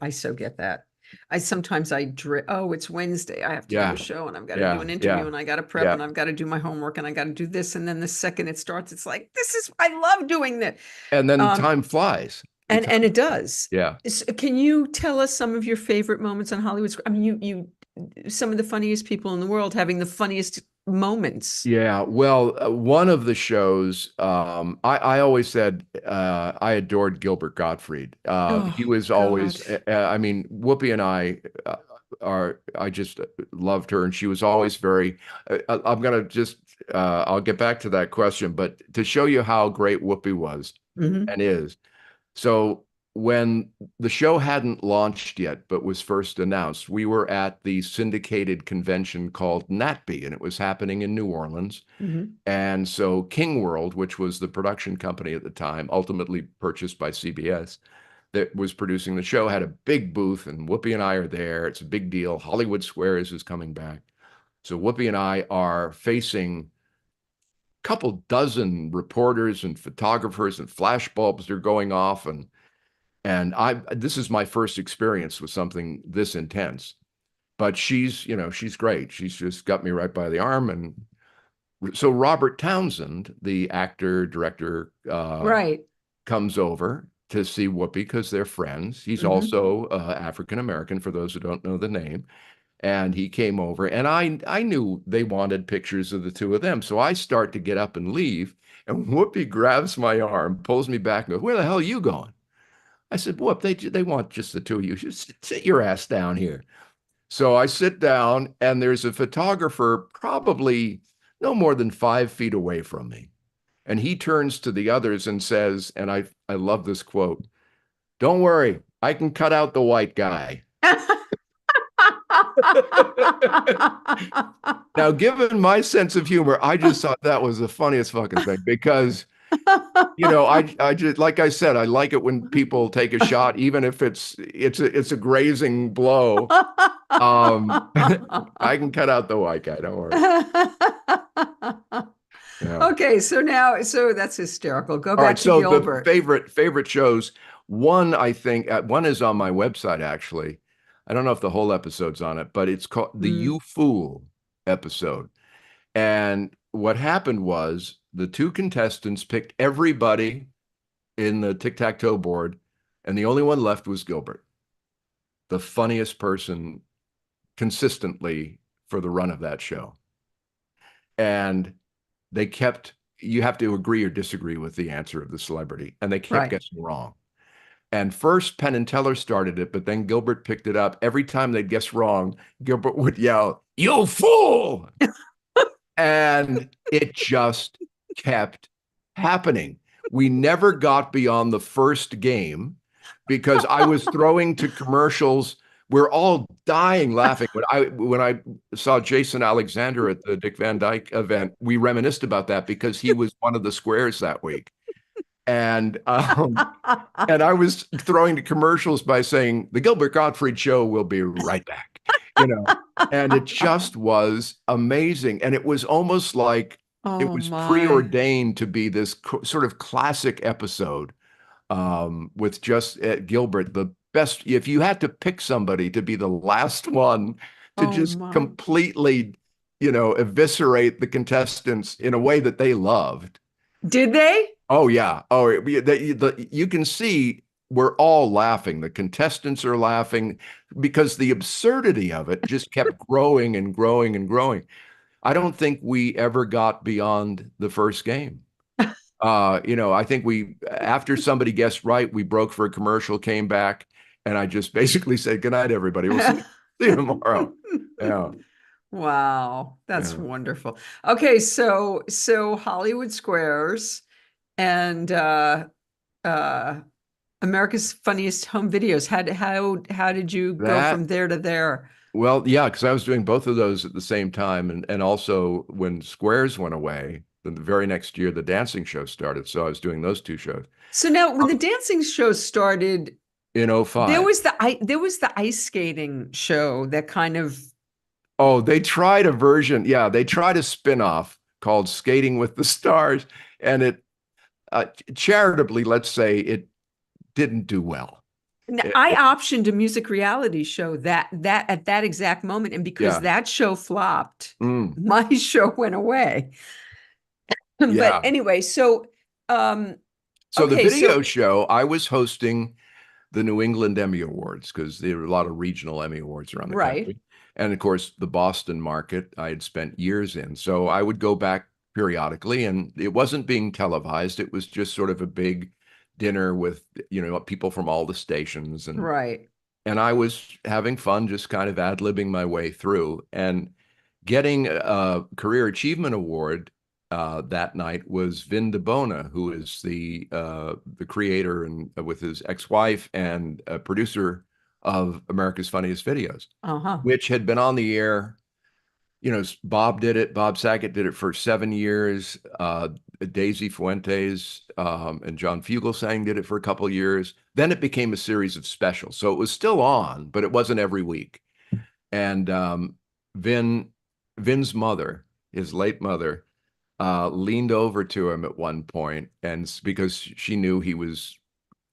I so get that. I sometimes oh, it's Wednesday. I have to do a Yeah, show and I've got to do yeah, an interview yeah, and I got to prep yeah. and I've got to do my homework and I got to do this. And then the second it starts, it's like, I love doing that. And then Um, time flies. and it does. Yeah. Can you tell us some of your favorite moments on Hollywood? I mean, some of the funniest people in the world having the funniest moments. Yeah, well, one of the shows, I always said I adored Gilbert Gottfried. He Oh was always, God. I mean, Whoopi and I I just loved her, and she was always very. I'm gonna just, I'll get back to that question, but to show you how great Whoopi was Hmm. and is. So when the show hadn't launched yet, but was first announced, we were at the syndicated convention called NatB, and it was happening in New Orleans. Hmm. And so King World, which was the production company at the time, ultimately purchased by CBS, that was producing the show, had a big booth, and Whoopi and I are there. It's a big deal. Hollywood Squares is coming back. So Whoopi and I are facing a couple dozen reporters and photographers, and flash bulbs are going off, and this is my first experience with something this intense. But she's great. She's just got me right by the arm. And so Robert Townsend, the actor, director, Right. comes over to see Whoopi because they're friends. He's Hmm. also African American, for those who don't know the name. And he came over, and I knew they wanted pictures of the two of them. So I start to get up and leave, and Whoopi grabs my arm, pulls me back, and goes, "Where the hell are you going?" I said, "Whoop, they want just the two of you. Just sit your ass down here." So I sit down, and there's a photographer probably no more than 5 feet away from me. And he turns to the others and says, and I love this quote, "Don't worry, I can cut out the white guy." Now, given my sense of humor, I just thought that was the funniest fucking thing because, I just, like I said, I like it when people take a shot, even if it's a grazing blow. I can cut out the white guy, don't worry. Yeah. Okay, so that's hysterical. Go All right, back to so the Gilbert. favorite shows, one I think one is on my website actually. I don't know if the whole episode's on it, but it's called The Mm. You Fool. episode. And what happened was the two contestants picked everybody in the tic-tac-toe board, and the only one left was Gilbert, the funniest person consistently for the run of that show. And they kept, you have to agree or disagree with the answer of the celebrity, and they kept Right. guessing wrong. And first, Penn and Teller started it, but then Gilbert picked it up. Every time they'd guess wrong, Gilbert would yell, "You fool!" And it just kept happening. We never got beyond the first game because I was throwing to commercials. We're all dying laughing. When I saw Jason Alexander at the Dick Van Dyke event, we reminisced about that because he was one of the squares that week. And and I was throwing to commercials by saying, the Gilbert Gottfried show will be right back, you know, and it just was amazing. And it was almost like it Oh was my. preordained to be this sort of classic episode with just Gilbert, the best. If you had to pick somebody to be the last one to Oh just my. completely, eviscerate the contestants in a way that they loved. Did they? Oh yeah. Oh, you can see we're all laughing. The contestants are laughing because the absurdity of it just kept growing and growing and growing. I don't think we ever got beyond the first game. I think after somebody guessed right, we broke for a commercial, came back, and I just basically said, "Good night, everybody. We'll see you tomorrow." Yeah, Wow, that's yeah. wonderful. Okay, so Hollywood Squares and uh America's Funniest Home Videos. How did you go from That there to there? Well, yeah, because I was doing both of those at the same time, and also when Squares went away, then the very next year the dancing show started. So I was doing those two shows So now when the dancing show started, in there '05. was the ice skating show that kind of Oh, they tried a version. Yeah, they tried a spin-off called Skating with the Stars, and it charitably, let's say, it didn't do well. I It- optioned a music reality show that at that exact moment, and because yeah. that show flopped, Mm, my show went away. But yeah. anyway, so um So the okay, video so show, I was hosting the New England Emmy Awards because there were a lot of regional Emmy Awards around the right. country. And of course, the Boston market I had spent years in. So I would go back periodically, and it wasn't being televised. It was just sort of a big dinner with, people from all the stations. Right. And I was having fun, just kind of ad-libbing my way through. And getting a Career Achievement Award that night was Vin DeBona, who is the creator and with his ex-wife and a producer of America's Funniest Videos, Uh-huh. which had been on the air. Bob did it. Bob Saget did it for 7 years. Daisy Fuentes and John Fugelsang did it for a couple years. Then it became a series of specials. So it was still on, but it wasn't every week. And Vin, Vin's mother, his late mother, leaned over to him at one point, and because she knew he was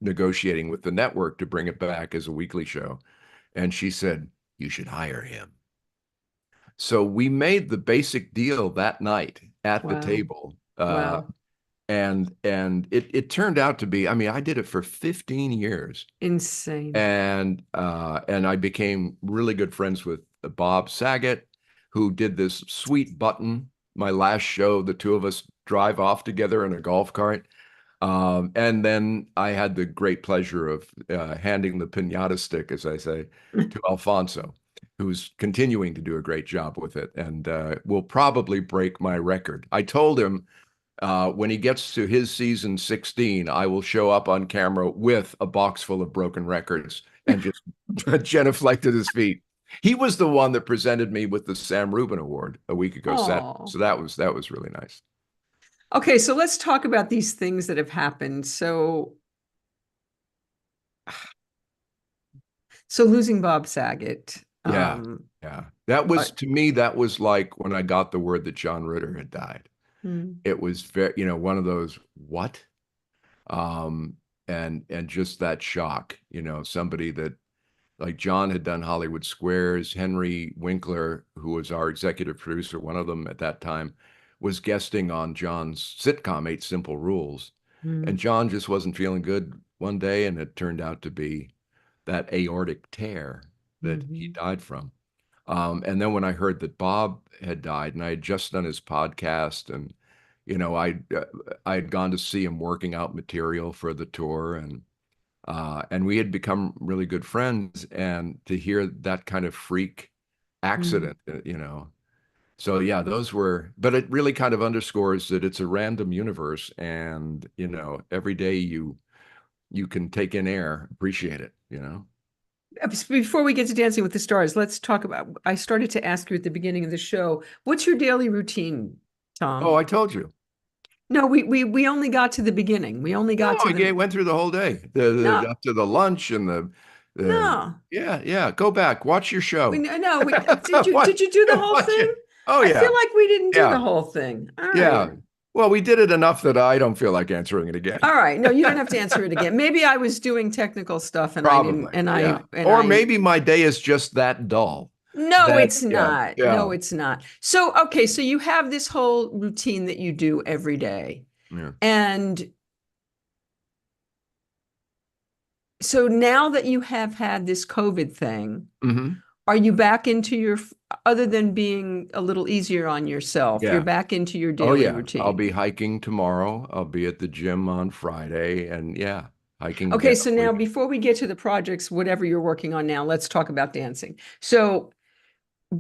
negotiating with the network to bring it back as a weekly show, and she said, "You should hire him." So we made the basic deal that night at the Wow. table. Wow. And it turned out to be, I mean, I did it for 15 years. Insane. And I became really good friends with Bob Saget, who did this sweet button. My last show, the two of us drive off together in a golf cart. And then I had the great pleasure of handing the pinata stick, as I say, to Alfonso, who's continuing to do a great job with it and will probably break my record. I told him when he gets to his season 16, I will show up on camera with a box full of broken records and just genuflect at his feet. He was the one that presented me with the Sam Rubin Award a week ago Saturday. Oh. So that was really nice. Okay, so let's talk about these things that have happened. So losing Bob Saget. Yeah. Yeah. That Uh, was, to me, that was like when I got the word that John Ritter had died. hmm. It was very, one of those, what? Um, and just that shock, somebody that Like John had done Hollywood Squares. Henry Winkler, who was our executive producer, one of them at that time, was guesting on John's sitcom, Eight Simple Rules. And Mm, John just wasn't feeling good one day, and it turned out to be that aortic tear that he mhm, died from. And then when I heard that Bob had died, and I had just done his podcast, and I had gone to see him working out material for the tour, and we had become really good friends. And to hear that kind of freak mm. accident, so yeah, those were. But it really kind of underscores that it's a random universe, and every day you can take in air, appreciate it. Before we get to Dancing with the Stars, let's talk about. I started to ask you at the beginning of the show, what's your daily routine, Oh, Tom? I told you. No, we only got to the beginning. We only No, got to I the went through the whole day, no, up to the lunch and the no. yeah, yeah. Go back, watch your We show. no. We Watch, did you do the whole watch thing? it. Oh I feel yeah, like we didn't do the yeah, whole thing. All right. yeah. Well, we did it enough that I don't feel like answering it again. All right. No, you don't have to answer it again. Maybe I was doing technical stuff and I didn't Probably, yeah. and Or I maybe my day is just that dull. no, That it's yeah, not. yeah, No, it's not. So, okay, so you have this whole routine that you do every day. yeah. And so now that you have had this COVID thing, Hmm. are you back into your, other than being a little easier on yourself, you're Yeah. back into your Oh daily yeah. I'll routine? be hiking tomorrow. I'll be at the gym on Friday, and yeah, hiking Okay, again so all now weekend. before we get to the projects, whatever you're working on now, let's talk about dancing. So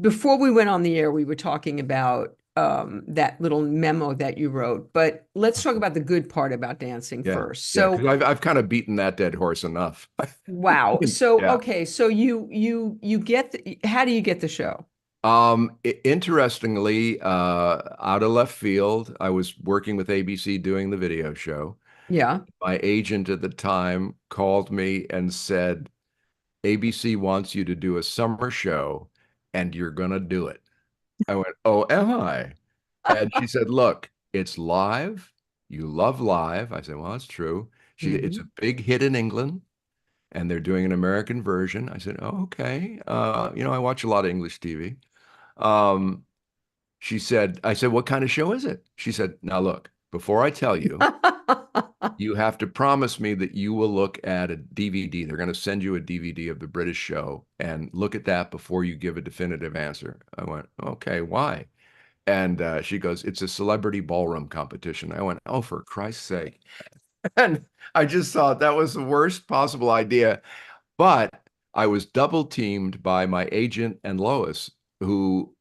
before we went on the air, we were talking about that little memo that you wrote, but let's talk about the good part about dancing Yeah, first. yeah, because So, I've kind of beaten that dead horse enough. wow. So, Yeah. okay, so you get how do you get the show? Interestingly, out of left field, I was working with ABC doing the video show. Yeah. My agent at the time called me and said, ABC wants you to do a summer show and you're gonna do it. I went, oh, am I? And she said, look, it's live. You love live. I said, well, that's true. It's a Mhm. big hit in England and they're doing an American version. I said, oh, okay. I watch a lot of English TV. Um, I said, what kind of show is it? She said, now look, before I tell you, you have to promise me that you will look at a DVD. They're going to send you a DVD of the British show and look at that before you give a definitive answer. I went, okay, why? And she goes, it's a celebrity ballroom competition. I went, oh, for Christ's sake. And I just thought that was the worst possible idea. But I was double teamed by my agent and Lois, who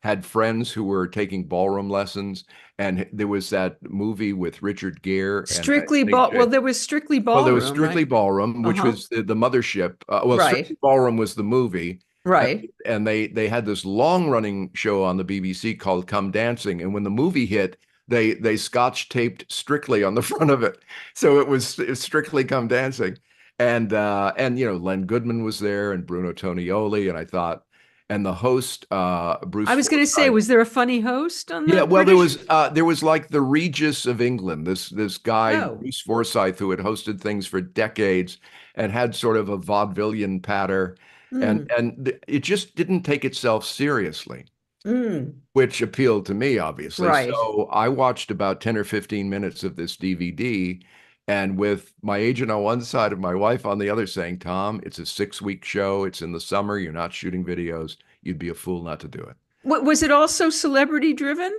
had friends who were taking ballroom lessons. And there was that movie with Richard Gere and I Strictly think ball. Well, there was Strictly well, there was Ballroom, Strictly right? Ballroom, which Uh-huh. was the mothership. Well, Right. Strictly Ballroom was the movie, and, Right. and they had this long running show on the BBC called Come Dancing. And when the movie hit, they scotch taped Strictly on the front of it, so it was Strictly Come Dancing. And Len Goodman was there and Bruno Tonioli, and I thought, and the host I Bruce was going to say, Forsyth. was there a funny host on Yeah, the well, British? there was like the Regis of England, this guy Oh. Bruce Forsyth, who had hosted things for decades and had sort of a vaudevillian patter, and Mm, it just didn't take itself seriously, mm, which appealed to me, obviously. right. So I watched about 10 or 15 minutes of this DVD, and with my agent on one side and my wife on the other saying, Tom, it's a 6-week show. It's in the summer. You're not shooting videos. You'd be a fool not to do it. What was it also celebrity driven?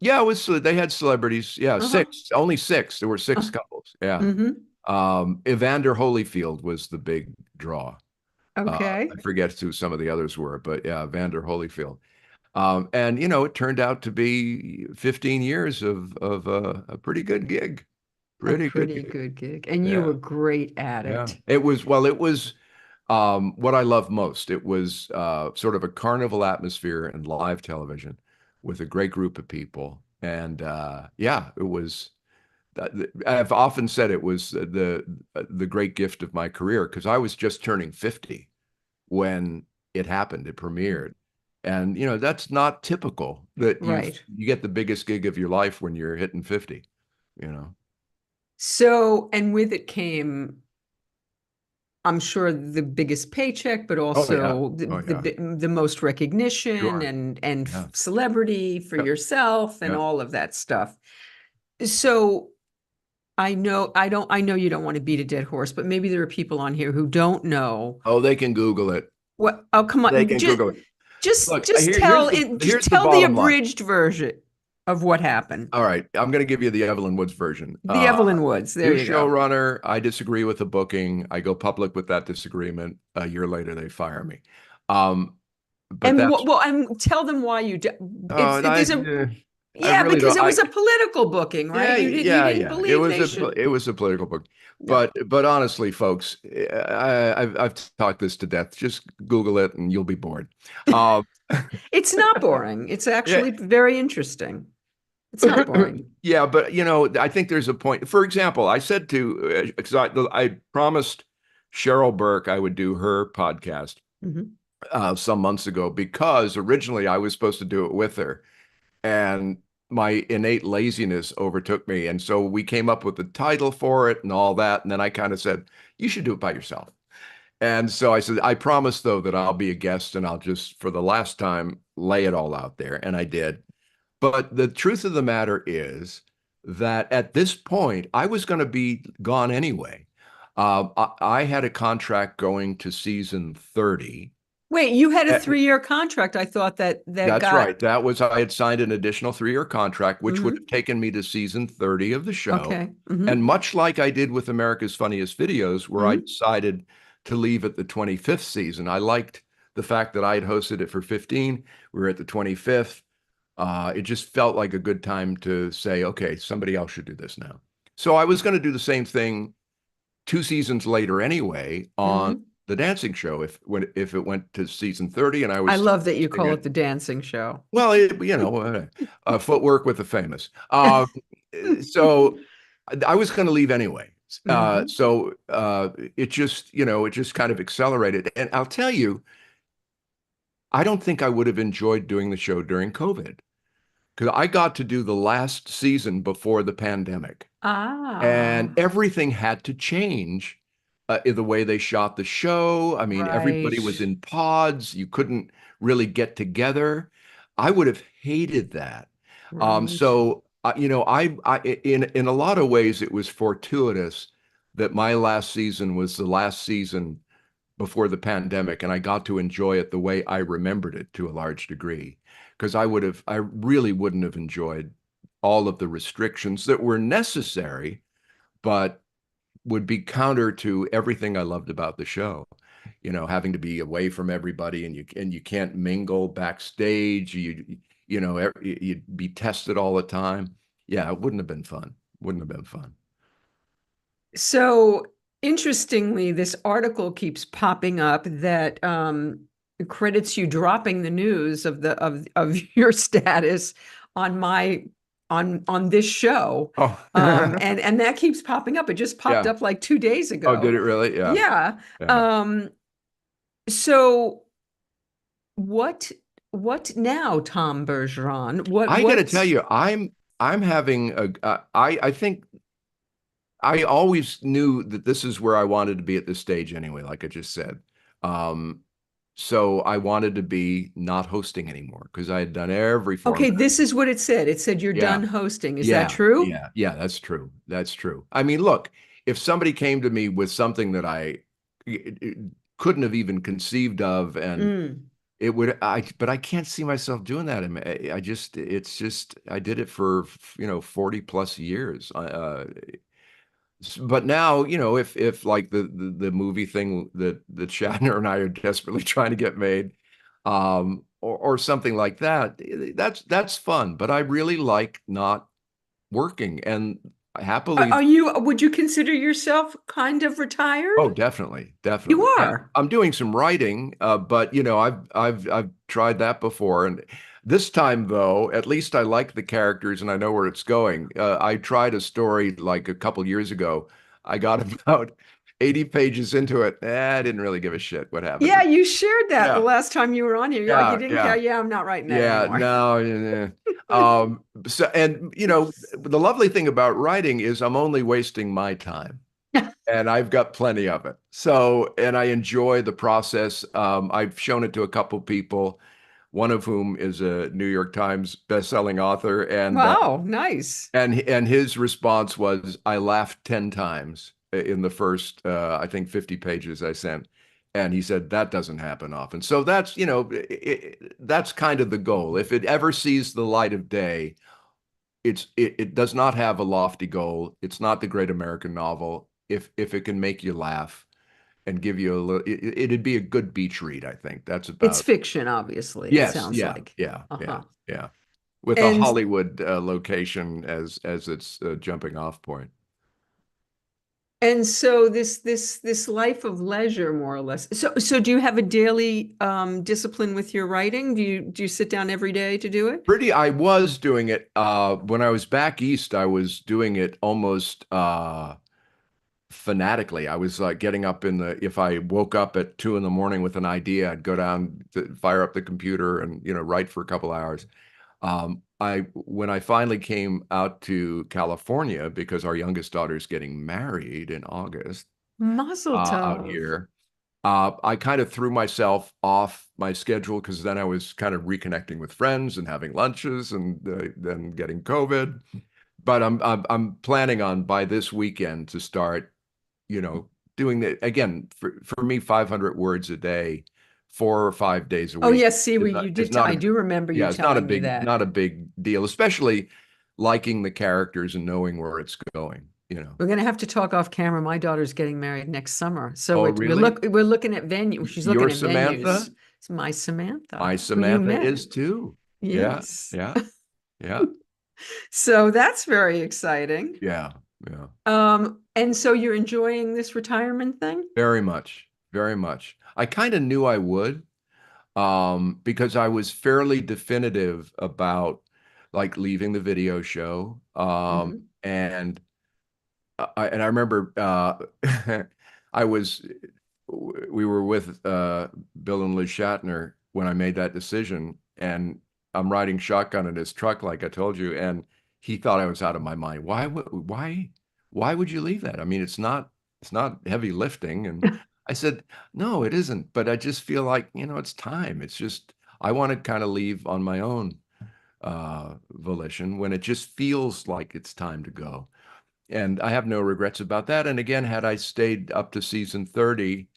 Yeah, it was. They had celebrities. Yeah, Uh-huh. six, only six. There were six Uh, couples. Yeah. mm-hmm. Evander Holyfield was the big draw. Okay. I forget who some of the others were, but yeah, Evander Holyfield. And it turned out to be 15 years of a pretty good gig. A Pretty good pretty gig. good gig. And you Yeah. were great at Yeah. it. It was what I love most. It was sort of a carnival atmosphere and live television with a great group of people. And yeah, it was. I've often said it was the great gift of my career because I was just turning 50 when it happened. It premiered, and that's not typical that Right. you get the biggest gig of your life when you're hitting 50. You know. So, and with it came I'm sure the biggest paycheck, but Oh yeah. also Oh yeah. the most recognition Sure. and Yeah. celebrity for Yep. yourself and Yep. all of that stuff. So I know you don't want to beat a dead horse, but maybe there are people on here who don't know Oh, they can Google it. what. Oh, come They on, can Google it. Look, just here's the tell the bottom line. abridged version of what happened. All right, I'm going to give you the Evelyn Woods version. The Evelyn Woods. There New you go. showrunner. I disagree with the booking. I go public with that disagreement. A year later, they fire me. Um, but And that's and tell them why you do. and There's a I yeah, really because don't. it was a political booking, right? Yeah, You yeah, didn't yeah. It believe was they should. it was a political book, Yeah. but honestly, folks, I've talked this to death. Just Google it, and you'll be bored. Um, It's not boring. It's yeah, actually very interesting. It's not boring. yeah, but I think there's a point. For example, I said to because I promised Cheryl Burke I would do her podcast Mhm. some months ago because originally I was supposed to do it with her, and my innate laziness overtook me, and so we came up with the title for it and all that, and then I kind of said you should do it by yourself. And so I said, I promise though that I'll be a guest and I'll just for the last time lay it all out there. And I did. But the truth of the matter is that at this point, I was going to be gone anyway. I had a contract going to season 30. Wait, you had a Eh, 3-year contract. I thought that That's got right. I had signed an additional 3-year contract, which would have hmm taken me to season 30 of the show. okay. And much like I did with America's Funniest Videos, where I Hmm decided to leave at the 25th season, I liked the fact that I had hosted it for 15. We were at the 25th. It just felt like a good time to say, okay, somebody else should do this now. So I was going to do the same thing 2 seasons later anyway on hmm the dancing show if it went to season 30 and I I was still love that you hosting call it it. the dancing show. Well, footwork with the famous. So I was going to leave anyway. hmm It just, it just kind of accelerated. And I'll tell you, I don't think I would have enjoyed doing the show during COVID because I got to do the last season before the pandemic. And Ah, everything had to change in the way they shot the show. I mean, everybody was right, in pods. You couldn't really get together. I would have hated that. right. In a lot of ways, it was fortuitous that my last season was the last season before the pandemic, and I got to enjoy it the way I remembered it to a large degree. Because I really wouldn't have enjoyed all of the restrictions that were necessary but would be counter to everything I loved about the show. Having to be away from everybody and you can't mingle backstage. You'd be tested all the time. Yeah, it wouldn't have been fun. Wouldn't have been fun. So interestingly, this article keeps popping up that credits you dropping the news of the of your status on my on this show. Oh, And that keeps popping up. It just popped yeah. up like 2 days Oh, did ago. it really? Yeah. Yeah. Yeah. Um, so what what now, Tom Bergeron? I got to tell What's you, I'm having I think I always knew that this is where I wanted to be at this stage anyway, like I just said. Um, so I wanted to be not hosting anymore because I had done every okay, format. this is what it said. It said you're Yeah, done hosting. Is that yeah, true? yeah, that's true. That's true. I mean, look, if somebody came to me with something that I couldn't have even conceived of, and Mm. but I can't see myself doing that. It's just, I did it for, 40 plus years. But now, if like the movie thing that Shatner and I are desperately trying to get made, or something like that, that's fun. But I really like not working and happily. Are you, would you consider yourself kind of retired? Oh, definitely, You definitely. Now, are. I'm doing some writing, but I've tried that before, and this time though, at least I like the characters and I know where it's going. I tried a story like a couple years ago. I got about 80 pages into it. I didn't really give a shit what happened. Yeah, you shared that the Yeah, last time you were on here. You yeah, didn't care. yeah, Yeah, I'm not writing that yeah. anymore. No, yeah. So, and the lovely thing about writing is I'm only wasting my time. and I've got plenty of it. So, and I enjoy the process. I've shown it to a couple people, one of whom is a New York Times bestselling author, Wow, nice. and his response was, "I laughed 10 times in the first, I think 50 pages I sent." And he said that doesn't happen often. So that's, that's kind of the goal. If it ever sees the light of day, it does not have a lofty goal. It's not the great American novel. If it can make you laugh and give you a little, it'd be a good beach read, I think. That's It's about, fiction, obviously, it yes, sounds yeah, like. yeah, yeah, Uh-huh. yeah. With a And Hollywood location as its jumping off point. and so this life of leisure, more or less. So do you have a daily discipline with your writing? Do you sit down every day to do it? I was doing it when I was back east. I was doing it almost fanatically. I was getting up if I woke up at 2 in the morning with an idea, I'd go down to fire up the computer and, write for a couple hours. When I finally came out to California, because our youngest daughter's getting married in August, Mazel out tov. here, I kind of threw myself off my schedule because then I was kind of reconnecting with friends and having lunches and then getting COVID. But I'm planning on by this weekend to start, you know, doing the again for me 500 words a day, 4 or 5 days a Oh week yes, see, is we not you is did. not I a do remember you yeah, it's not a telling me big that. not a big deal, especially liking the characters and knowing where it's going. We're gonna have to talk off camera. My daughter's getting married next summer, so Oh, we're really? we're looking at venue. She's looking Your at venues. Samantha? It's my Samantha, My who you Samantha met. is too. Yeah, Yes. yeah, yeah, So that's very exciting. yeah, yeah. And so you're enjoying this retirement thing? Very much, very much. I kind of knew I would, because I was fairly definitive about like leaving the video show. Mhm. And I remember I was we were with Bill and Liz Shatner when I made that decision, and I'm riding shotgun in his truck, like I told you, and he thought I was out of my mind. Why would you leave that? I mean, it's not heavy lifting. And I said, no, it isn't. But I just feel like, it's time. It's just I want to kind of leave on my own volition when it just feels like it's time to go. And I have no regrets about that. And again, had I stayed up to season 30,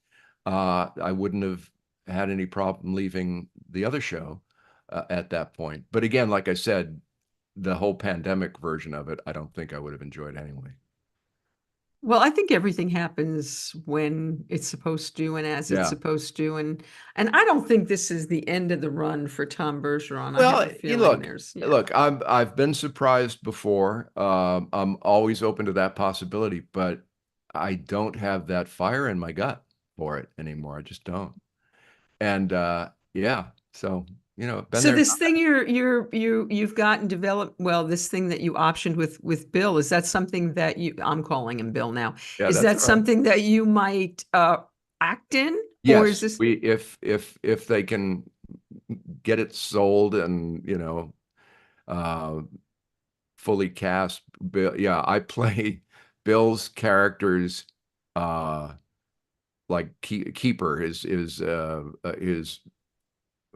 I wouldn't have had any problem leaving the other show at that point. But again, like I said, the whole pandemic version of it, I don't think I would have enjoyed anyway. Well, I think everything happens when it's supposed to and as it's Yeah. supposed to. And I don't think this is the end of the run for Tom Bergeron. I have Well, a you feeling look, there's, yeah. look, I've been surprised before. I'm always open to that possibility, but I don't have that fire in my gut for it anymore. I just don't. And yeah, so been So there. this thing you've gotten developed, well, this thing that you optioned with Bill, is that something that I'm calling him Bill now. Yeah, Is that's that all right. something that you might act in? Or is Yes, this we if they can get it sold and uh fully cast Bill, yeah, I play Bill's character's uh like keeper is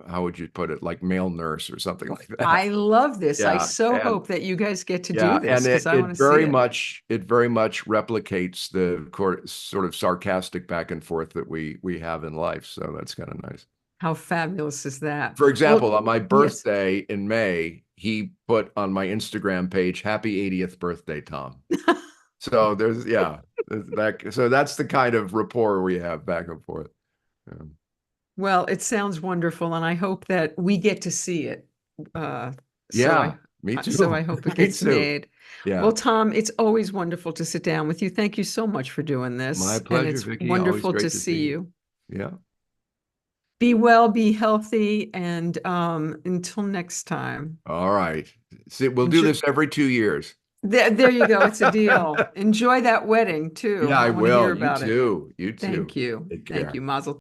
how would you put it, like male nurse or something like that. I love this. I Yeah, so and hope that you guys get to do yeah, and this because it I want it to see very it. much it very much replicates the sort of sarcastic back and forth that we have in life. So that's kind of nice. How fabulous is that? For example, Well, on my yes. birthday in May, he put on my Instagram page, "Happy 80th birthday, Tom." So so that's the kind of rapport we have back and forth. Yeah, Well, it sounds wonderful, and I hope that we get to see it. Uh, so yeah, I, me so too. I hope it Me gets too. made. Yeah, Well, Tom, it's always wonderful to sit down with you. Thank you so much for doing my this, and pleasure, it's Vicki. Always wonderful to great to see see you. you. Yeah. Be well, be healthy, and until next time, All right. See, we'll do enjoy. this every 2 years. There you go. It's a deal. Enjoy that wedding too. Yeah, I I want to hear will. You about it. too. You Thank too. you. Take Thank care. you, Mazel